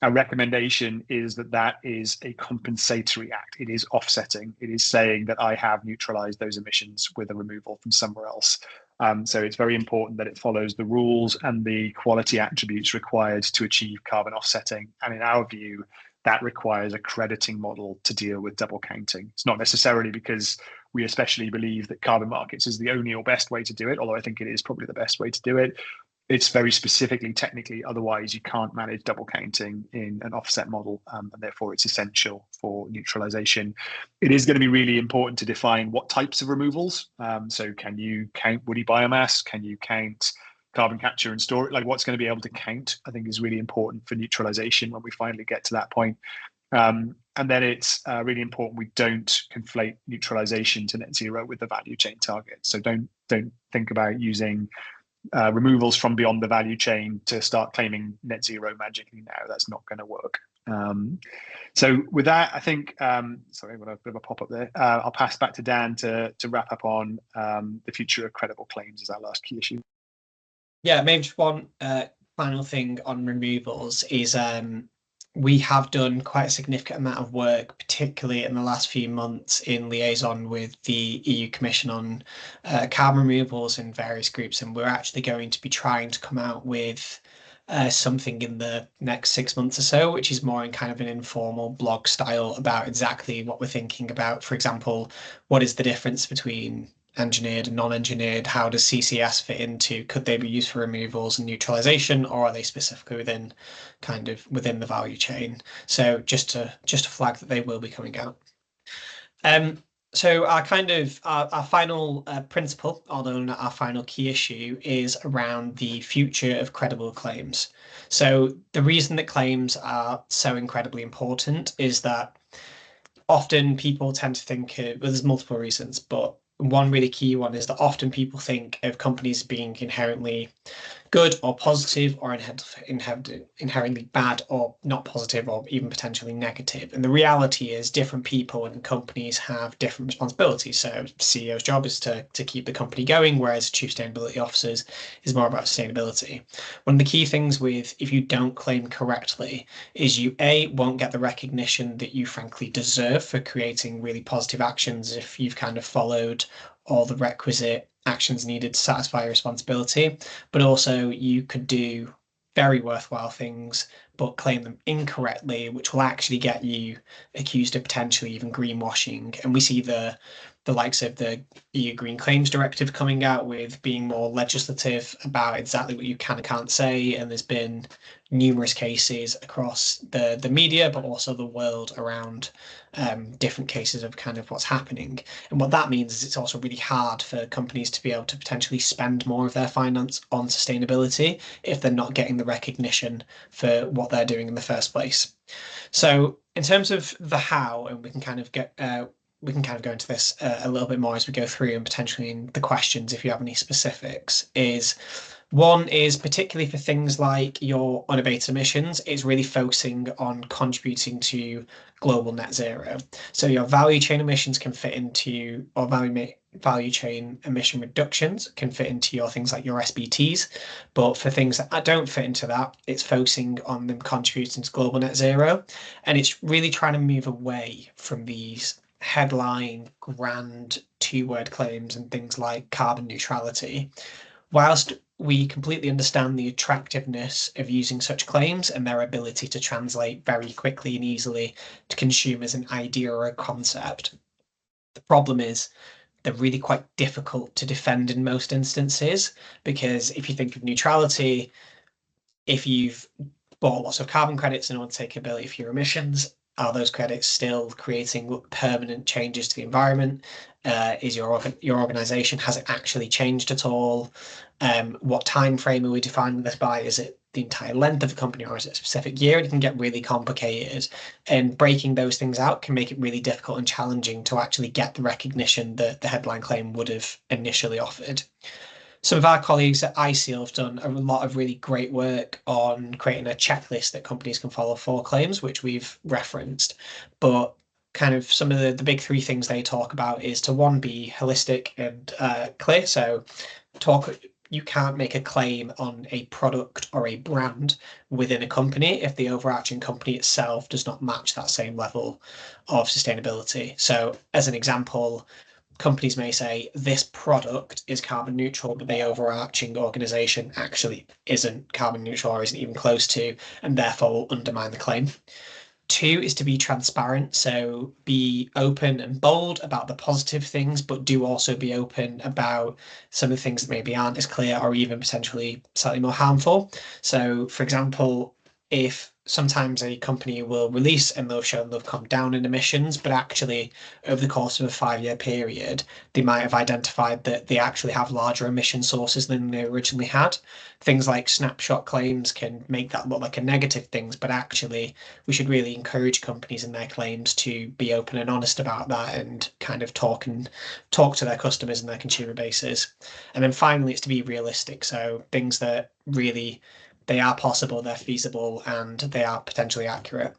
B: Our recommendation is that is a compensatory act. It is offsetting. It is saying that I have neutralized those emissions with a removal from somewhere else. So it's very important that it follows the rules and the quality attributes required to achieve carbon offsetting. And in our view, that requires a crediting model to deal with double counting. It's not necessarily because we especially believe that carbon markets is the only or best way to do it, although I think it is probably the best way to do it. It's very specifically technically, otherwise you can't manage double counting in an offset model, and therefore it's essential for neutralization. It is going to be really important to define what types of removals. So can you count woody biomass? Can you count carbon capture and storage? Like what's going to be able to count, I think is really important for neutralization when we finally get to that point. And then it's really important we don't conflate neutralization to net zero with the value chain target. So don't think about using removals from beyond the value chain to start claiming net zero magically now. That's not going to work. So with that, I think, sorry, I've got a bit of a pop up there. I'll pass back to Dan to wrap up on the future of credible claims as our last key issue.
C: Yeah, maybe just one final thing on removals is we have done quite a significant amount of work, particularly in the last few months, in liaison with the EU Commission on carbon removals in various groups, and we're actually going to be trying to come out with something in the next 6 months or so, which is more in kind of an informal blog style about exactly what we're thinking about. For example, what is the difference between engineered and non-engineered? How does CCS fit into? Could they be used for removals and neutralization, or are they specifically within the value chain? So just to flag that they will be coming out. So our final principle, although not our final key issue, is around the future of credible claims. So the reason that claims are so incredibly important is that often people tend to think, well, there's multiple reasons, but one really key one is that often people think of companies being inherently good or positive, or inherently bad or not positive, or even potentially negative. And the reality is different people and companies have different responsibilities. So CEO's job is to keep the company going, whereas chief sustainability officers is more about sustainability. One of the key things with if you don't claim correctly is you won't get the recognition that you frankly deserve for creating really positive actions if you've kind of followed all the requisite actions needed to satisfy your responsibility, but also you could do very worthwhile things but claim them incorrectly, which will actually get you accused of potentially even greenwashing. And we see the likes of the EU Green Claims Directive coming out with being more legislative about exactly what you can and can't say. And there's been numerous cases across the media, but also the world around different cases of kind of what's happening. And what that means is it's also really hard for companies to be able to potentially spend more of their finance on sustainability if they're not getting the recognition for what they're doing in the first place. So in terms of the how, and we can kind of go into this a little bit more as we go through, and potentially in the questions if you have any specifics, is one is particularly for things like your unabated emissions, it's really focusing on contributing to global net zero. So your value chain emissions can fit into, or value chain emission reductions can fit into your things like your SBTs. But for things that don't fit into that, it's focusing on them contributing to global net zero. And it's really trying to move away from these headline grand two-word claims and things like carbon neutrality. Whilst we completely understand the attractiveness of using such claims and their ability to translate very quickly and easily to consumers an idea or a concept, the problem is they're really quite difficult to defend in most instances, because if you think of neutrality, if you've bought lots of carbon credits in order to take ability for your emissions, are those credits still creating permanent changes to the environment? Is your organization, has it actually changed at all? What time frame are we defining this by? Is it the entire length of the company, or is it a specific year? And it can get really complicated, and breaking those things out can make it really difficult and challenging to actually get the recognition that the headline claim would have initially offered. Some of our colleagues at ICEAL have done a lot of really great work on creating a checklist that companies can follow for claims, which we've referenced. But kind of some of the big three things they talk about is to, one, be holistic and clear. So you can't make a claim on a product or a brand within a company if the overarching company itself does not match that same level of sustainability. So as an example, companies may say this product is carbon neutral, but the overarching organization actually isn't carbon neutral or isn't even close to, and therefore will undermine the claim. Two is to be transparent. So be open and bold about the positive things, but do also be open about some of the things that maybe aren't as clear or even potentially slightly more harmful. So for example, if sometimes a company will release and they'll show they've come down in emissions, but actually over the course of a 5-year period, they might have identified that they actually have larger emission sources than they originally had. Things like snapshot claims can make that look like a negative thing, but actually we should really encourage companies in their claims to be open and honest about that and kind of talk to their customers and their consumer bases. And then finally, it's to be realistic. So things that really, they are possible, they're feasible, and they are potentially accurate.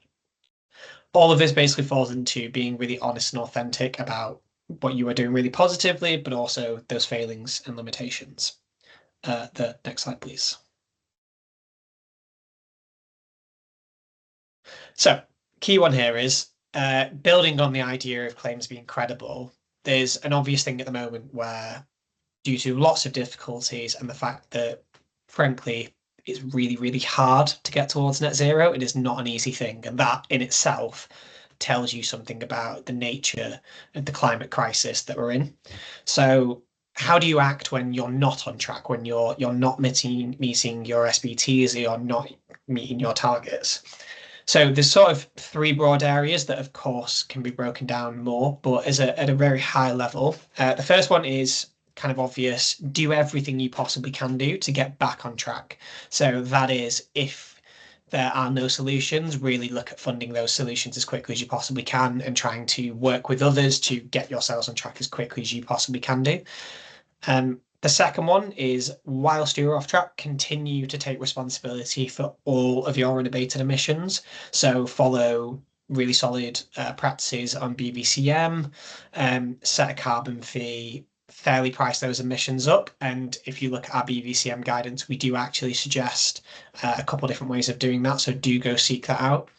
C: all of this basically falls into being really honest and authentic about what you are doing really positively, but also those failings and limitations. The next slide, please. So, key one here is building on the idea of claims being credible. There's an obvious thing at the moment where, due to lots of difficulties and the fact that, frankly, it's really, really hard to get towards net zero, it is not an easy thing. And that in itself tells you something about the nature of the climate crisis that we're in. So how do you act when you're not on track, when you're not meeting your SBTs, or you're not meeting your targets? So there's sort of three broad areas that, of course, can be broken down more, but at a very high level. The first one is kind of obvious: do everything you possibly can do to get back on track. So that is, if there are no solutions, really look at funding those solutions as quickly as you possibly can and trying to work with others to get yourselves on track as quickly as you possibly can do. The second one is, whilst you're off track, continue to take responsibility for all of your unabated emissions. So follow really solid practices on BVCM, set a carbon fee, fairly price those emissions up. And if you look at our BVCM guidance, we do actually suggest a couple of different ways of doing that. So do go seek that out.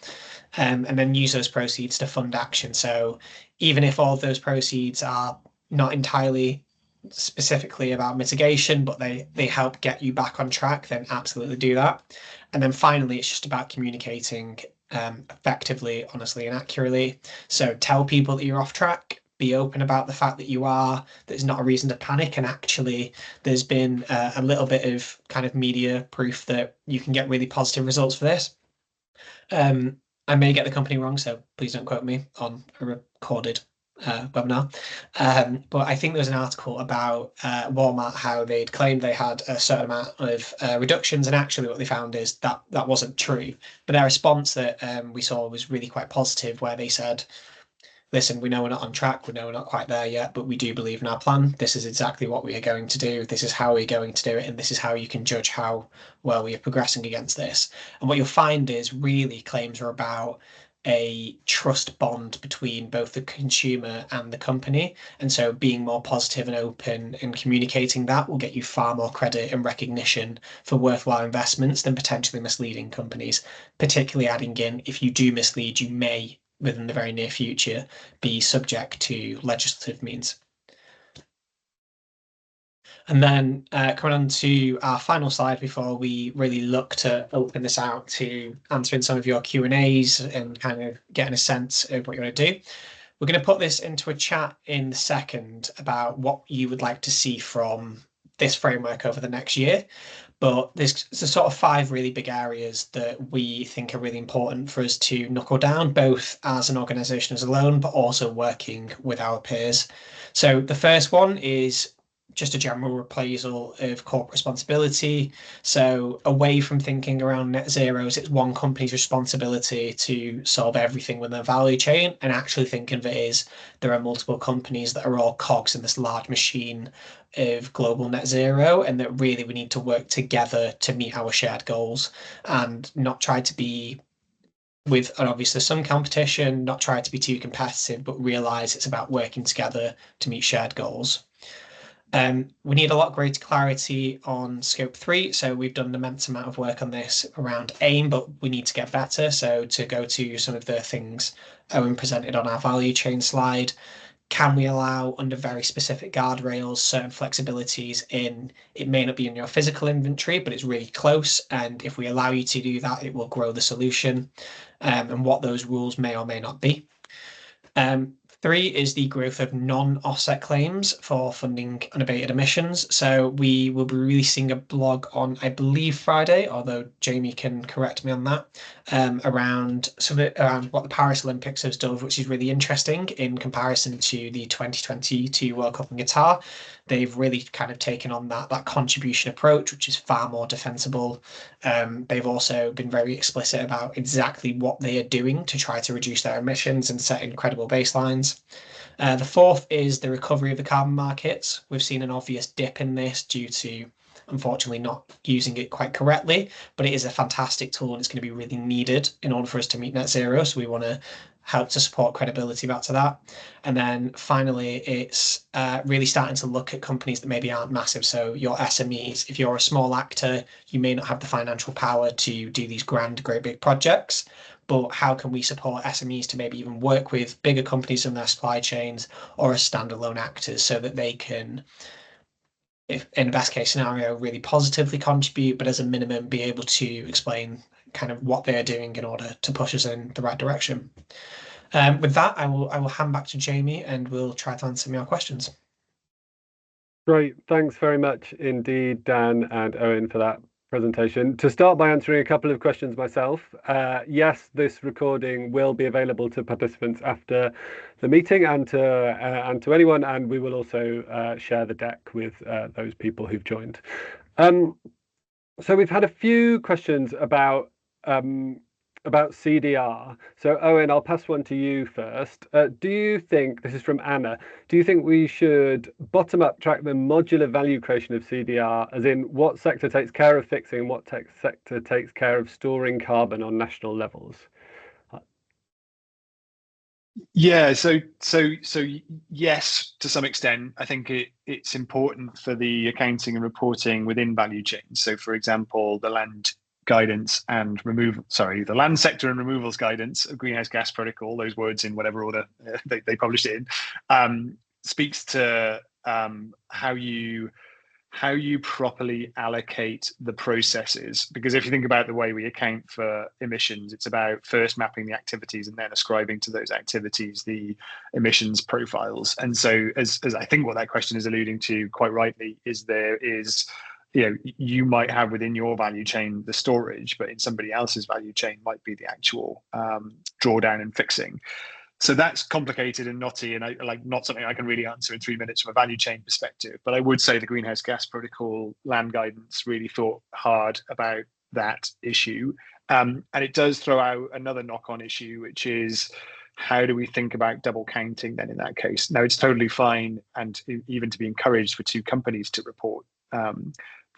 C: And then use those proceeds to fund action. So even if all of those proceeds are not entirely specifically about mitigation, but they help get you back on track, then absolutely do that. And then finally, it's just about communicating effectively, honestly, and accurately. So tell people that you're off track, be open about the fact that you are. There's not a reason to panic, and actually there's been a little bit of kind of media proof that you can get really positive results for this. I may get the company wrong, so please don't quote me on a recorded webinar. But I think there was an article about Walmart, how they'd claimed they had a certain amount of reductions, and actually what they found is that that wasn't true. But their response that we saw was really quite positive, where they said, listen, we know we're not on track, we know we're not quite there yet, but we do believe in our plan. This is exactly what we are going to do. This is how we're going to do it, and this is how you can judge how well we are progressing against this. And what you'll find is really claims are about a trust bond between both the consumer and the company. And so being more positive and open and communicating that will get you far more credit and recognition for worthwhile investments than potentially misleading companies, particularly adding in, if you do mislead, you may, within the very near future, be subject to legislative means. And then coming on to our final slide before we really look to open this out to answering some of your Q&As and kind of getting a sense of what you want to do. We're going to put this into a chat in a second about what you would like to see from this framework over the next year. But there's sort of 5 really big areas that we think are really important for us to knuckle down, both as an organisation as alone, but also working with our peers. So the first one is just a general appraisal of corporate responsibility. So away from thinking around net zeros, it's one company's responsibility to solve everything within the value chain, and actually thinking of it as there are multiple companies that are all cogs in this large machine of global net zero, and that really we need to work together to meet our shared goals and not try to be with, and obviously some competition, not try to be too competitive, but realize it's about working together to meet shared goals. We need a lot greater clarity on scope 3. So we've done an immense amount of work on this around AIM, but we need to get better. So to go to some of the things Owen presented on our value chain slide, can we allow, under very specific guardrails, certain flexibilities in, it may not be in your physical inventory, but it's really close. And if we allow you to do that, it will grow the solution, and what those rules may or may not be. 3 is the growth of non-offset claims for funding unabated emissions. So we will be releasing a blog on, I believe, Friday, although Jamie can correct me on that, around what the Paris Olympics has done, which is really interesting in comparison to the 2022 World Cup in Qatar. They've really kind of taken on that contribution approach, which is far more defensible. They've also been very explicit about exactly what they are doing to try to reduce their emissions and set incredible baselines. The 4th is the recovery of the carbon markets. We've seen an obvious dip in this due to, unfortunately, not using it quite correctly, but it is a fantastic tool and it's going to be really needed in order for us to meet net zero. So we want to help to support credibility back to that. And then finally, it's really starting to look at companies that maybe aren't massive. So your SMEs, if you're a small actor, you may not have the financial power to do these grand, great big projects. But how can we support SMEs to maybe even work with bigger companies in their supply chains or as standalone actors so that they can, if in the best case scenario, really positively contribute, but as a minimum be able to explain kind of what they're doing in order to push us in the right direction. With that, I will hand back to Jamie and we'll try to answer your questions.
A: Great. Thanks very much indeed, Dan and Owen, for that presentation. To start by answering a couple of questions myself, yes, this recording will be available to participants after the meeting and to anyone, and we will also share the deck with those people who've joined. So we've had a few questions about CDR. So Owen, I'll pass one to you first. Do you think, this is from Anna, do you think we should bottom up track the modular value creation of CDR, as in what sector takes care of fixing and what sector takes care of storing carbon on national levels?
B: Yeah, so yes, to some extent. I think it's important for the accounting and reporting within value chains. So for example, the land guidance and the land sector and removals guidance of greenhouse gas protocol, those words in whatever order they published it in, speaks to how you properly allocate the processes. Because if you think about the way we account for emissions, it's about first mapping the activities and then ascribing to those activities the emissions profiles. And so as I think what that question is alluding to quite rightly is you might have within your value chain the storage, but in somebody else's value chain might be the actual drawdown and fixing. So that's complicated and knotty, and not something I can really answer in 3 minutes from a value chain perspective. But I would say the greenhouse gas protocol land guidance really thought hard about that issue, and it does throw out another knock-on issue, which is how do we think about double counting then in that case? Now, it's totally fine and even to be encouraged for two companies to report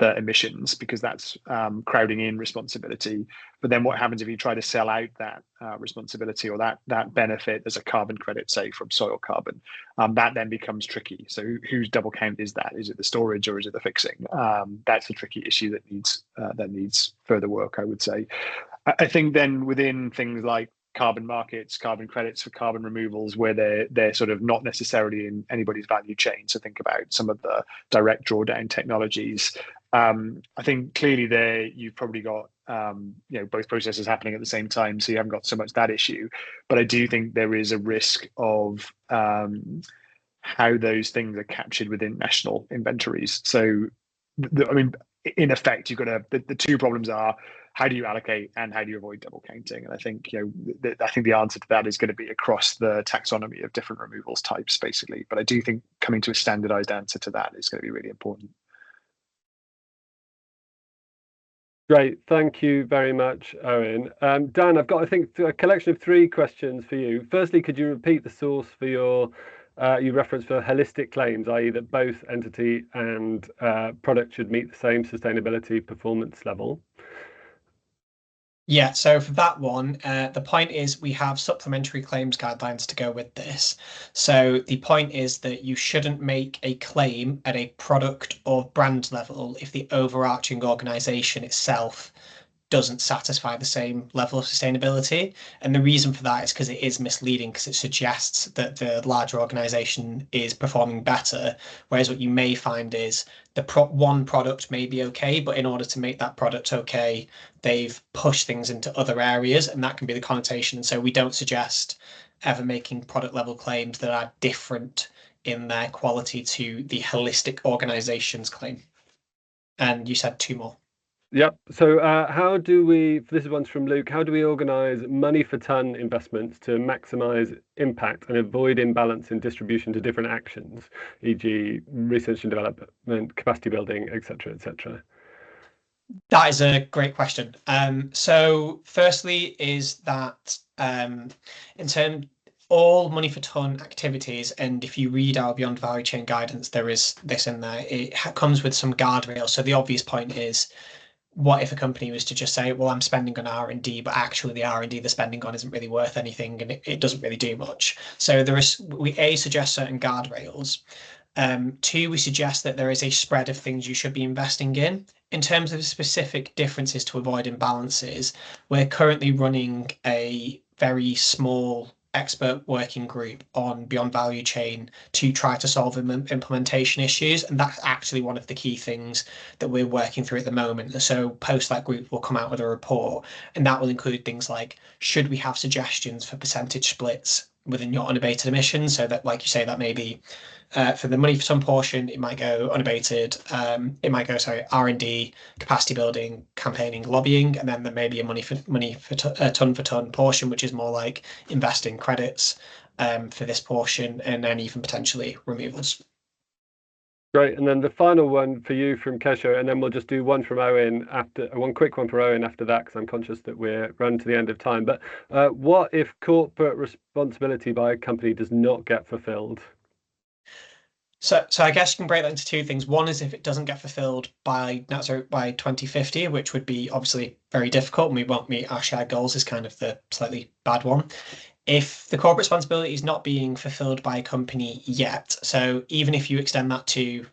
B: the emissions, because that's crowding in responsibility. But then what happens if you try to sell out that responsibility or that benefit as a carbon credit, say from soil carbon? That then becomes tricky. So whose double count is that? Is it the storage or is it the fixing? That's a tricky issue that needs further work, I would say. I think then within things like carbon markets, carbon credits for carbon removals, where they're sort of not necessarily in anybody's value chain. So think about some of the direct drawdown technologies. I think clearly there you've probably got both processes happening at the same time, so you haven't got so much that issue. But I do think there is a risk of how those things are captured within national inventories. So in effect, you've got the two problems are, how do you allocate and how do you avoid double counting? And I think the answer to that is going to be across the taxonomy of different removals types, basically. But I do think coming to a standardized answer to that is going to be really important.
A: Great, thank you very much, Owen. Dan, I've got, I think, a collection of 3 questions for you. Firstly, could you repeat the source for your reference for holistic claims, i.e. that both entity and product should meet the same sustainability performance level?
C: Yeah, so for that one, the point is we have supplementary claims guidelines to go with this. So the point is that you shouldn't make a claim at a product or brand level if the overarching organization itself doesn't satisfy the same level of sustainability. And the reason for that is because it is misleading, because it suggests that the larger organization is performing better, whereas what you may find is one product may be okay, but in order to make that product okay, they've pushed things into other areas, and that can be the connotation. And so we don't suggest ever making product level claims that are different in their quality to the holistic organization's claim. And you said 2 more.
A: Yep. So how do we, this one's from Luke, how do we organise money for ton investments to maximise impact and avoid imbalance in distribution to different actions, e.g. research and development, capacity building, etc., etc.?
C: That is a great question. So firstly is that in terms all money for ton activities, and if you read our Beyond Value Chain guidance, there is this in there. It comes with some guardrails. So the obvious point is what if a company was to just say, well, I'm spending on R&D, but actually the R&D they're spending on isn't really worth anything and it doesn't really do much. So we suggest certain guardrails. Two, we suggest that there is a spread of things you should be investing in. In terms of specific differences to avoid imbalances, we're currently running a very small expert working group on beyond value chain to try to solve implementation issues. And that's actually one of the key things that we're working through at the moment. So post that group will come out with a report, and that will include things like, should we have suggestions for percentage splits within your unabated emissions? So that, like you say, that may be for the money for some portion, it might go unabated. It might go, sorry, R&D, capacity building, campaigning, lobbying, and then there may be a money for ton for ton portion, which is more like investing credits for this portion, and then even potentially removals.
A: Great. And then the final one for you from Kesho, and then we'll just do one from Owen after, one quick one for Owen after that, because I'm conscious that we're run to the end of time. But what if corporate responsibility by a company does not get fulfilled?
C: So I guess you can break that into two things. One is if it doesn't get fulfilled by 2050, which would be obviously very difficult, and we won't meet our shared goals, is kind of the slightly bad one. If the corporate responsibility is not being fulfilled by a company yet, so even if you extend that to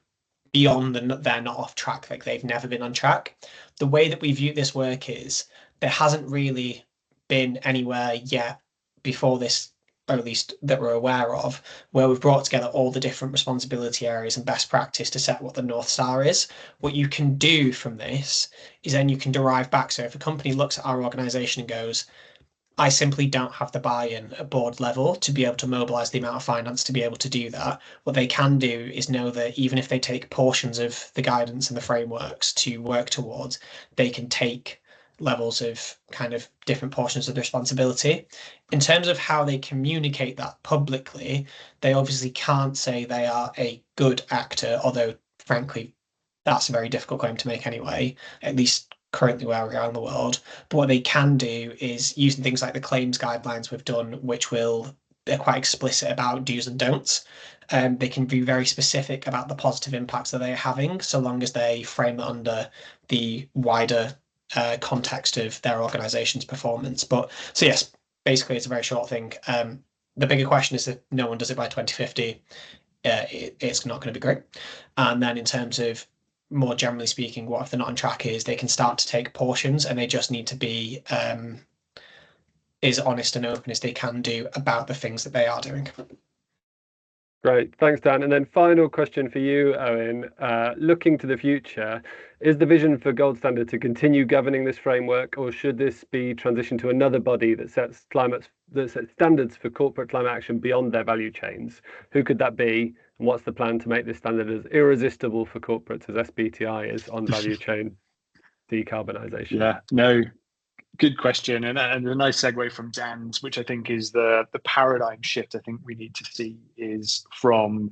C: beyond they're not off track, like they've never been on track, the way that we view this work is there hasn't really been anywhere yet before this, or at least that we're aware of, where we've brought together all the different responsibility areas and best practice to set what the North Star is. What you can do from this is then you can derive back. So if a company looks at our organization and goes, I simply don't have the buy-in at board level to be able to mobilize the amount of finance to be able to do that. What they can do is know that even if they take portions of the guidance and the frameworks to work towards, they can take levels of kind of different portions of the responsibility. In terms of how they communicate that publicly, they obviously can't say they are a good actor, although frankly, that's a very difficult claim to make anyway, at least currently where we are in the world. But what they can do is using things like the claims guidelines we've done, which they're quite explicit about do's and don'ts. They can be very specific about the positive impacts that they're having, so long as they frame it under the wider context of their organization's performance. But so yes, basically it's a very short thing. The bigger question is that no one does it by 2050. It's not going to be great. And then in terms of more generally speaking, what if they're not on track is they can start to take portions and they just need to be as honest and open as they can do about the things that they are doing.
A: Great, thanks, Dan. And then final question for you, Owen. Looking to the future, is the vision for Gold Standard to continue governing this framework, or should this be transitioned to another body that sets standards for corporate climate action beyond their value chains? Who could that be, and what's the plan to make this standard as irresistible for corporates as SBTI is on value chain decarbonisation?
B: Yeah, no, good question, and a nice segue from Dan's, which I think is the paradigm shift I think we need to see is from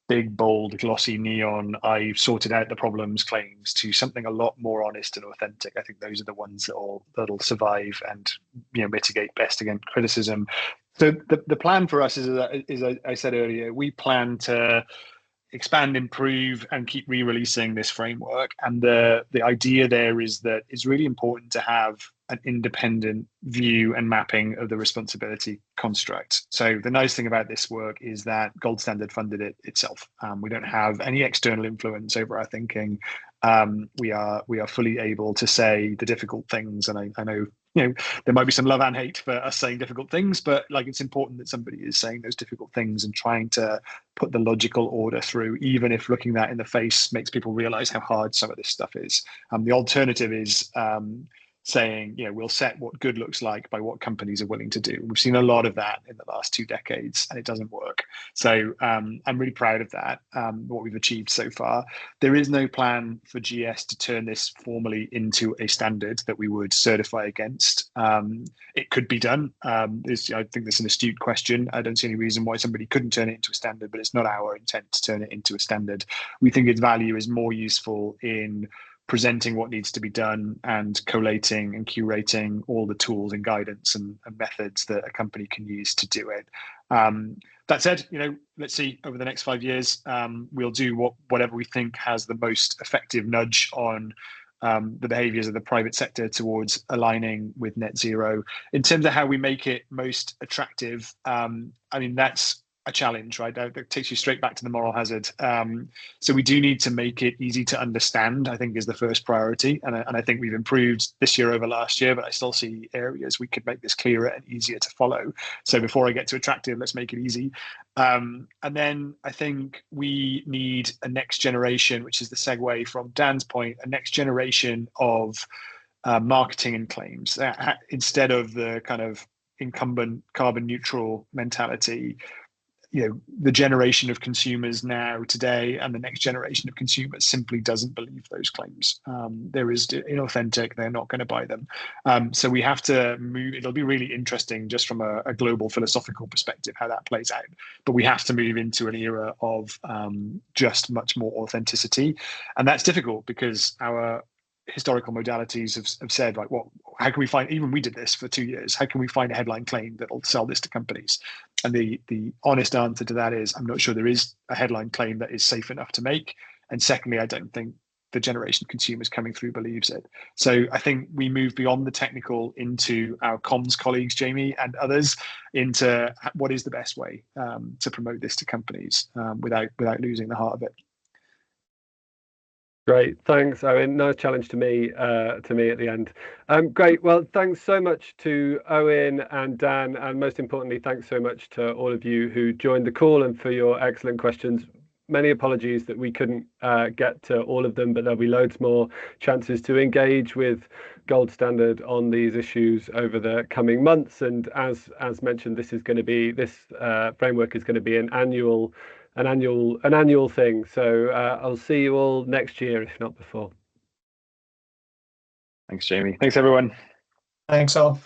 B: big, bold, glossy neon, I've sorted out the problems claims to something a lot more honest and authentic. I think those are the ones that'll survive and mitigate best against criticism. So the plan for us is I said earlier, we plan to expand, improve, and keep re-releasing this framework. And the idea there is that it's really important to have an independent view and mapping of the responsibility construct. So the nice thing about this work is that Gold Standard funded it itself. We don't have any external influence over our thinking. We are fully able to say the difficult things, and I know there might be some love and hate for us saying difficult things, but it's important that somebody is saying those difficult things and trying to put the logical order through, even if looking that in the face makes people realize how hard some of this stuff is. The alternative is saying, we'll set what good looks like by what companies are willing to do. We've seen a lot of that in the last 2 decades, and it doesn't work. So I'm really proud of that, what we've achieved so far. There is no plan for GS to turn this formally into a standard that we would certify against. It could be done. I think that's an astute question. I don't see any reason why somebody couldn't turn it into a standard, but it's not our intent to turn it into a standard. We think its value is more useful in presenting what needs to be done and collating and curating all the tools and guidance and methods that a company can use to do it. That said, let's see over the next 5 years, we'll do whatever we think has the most effective nudge on the behaviours of the private sector towards aligning with net zero. In terms of how we make it most attractive, I mean, that's a challenge, right? That takes you straight back to the moral hazard. So we do need to make it easy to understand, I think, is the first priority. And I think we've improved this year over last year, but I still see areas we could make this clearer and easier to follow. So before I get to attractive, let's make it easy. And then I think we need a next generation, which is the segue from Dan's point, a next generation of marketing and claims instead of the kind of incumbent carbon neutral mentality. You know, the generation of consumers now today and the next generation of consumers simply doesn't believe those claims. They're inauthentic. They're not going to buy them. So we have to move. It'll be really interesting just from a global philosophical perspective how that plays out. But we have to move into an era of just much more authenticity. And that's difficult because our historical modalities have said, like, well, how can we find, even we did this for 2 years, how can we find a headline claim that'll sell this to companies? And the honest answer to that is, I'm not sure there is a headline claim that is safe enough to make. And secondly, I don't think the generation of consumers coming through believes it. So I think we move beyond the technical into our comms colleagues, Jamie and others, into what is the best way to promote this to companies without losing the heart of it.
A: Great, thanks, Owen. Nice challenge to me at the end. Great. Well, thanks so much to Owen and Dan, and most importantly, thanks so much to all of you who joined the call and for your excellent questions. Many apologies that we couldn't get to all of them, but there'll be loads more chances to engage with Gold Standard on these issues over the coming months. And as mentioned, this framework is going to be an annual thing. So I'll see you all next year, if not before.
B: Thanks, Jamie. Thanks, everyone.
C: Thanks all.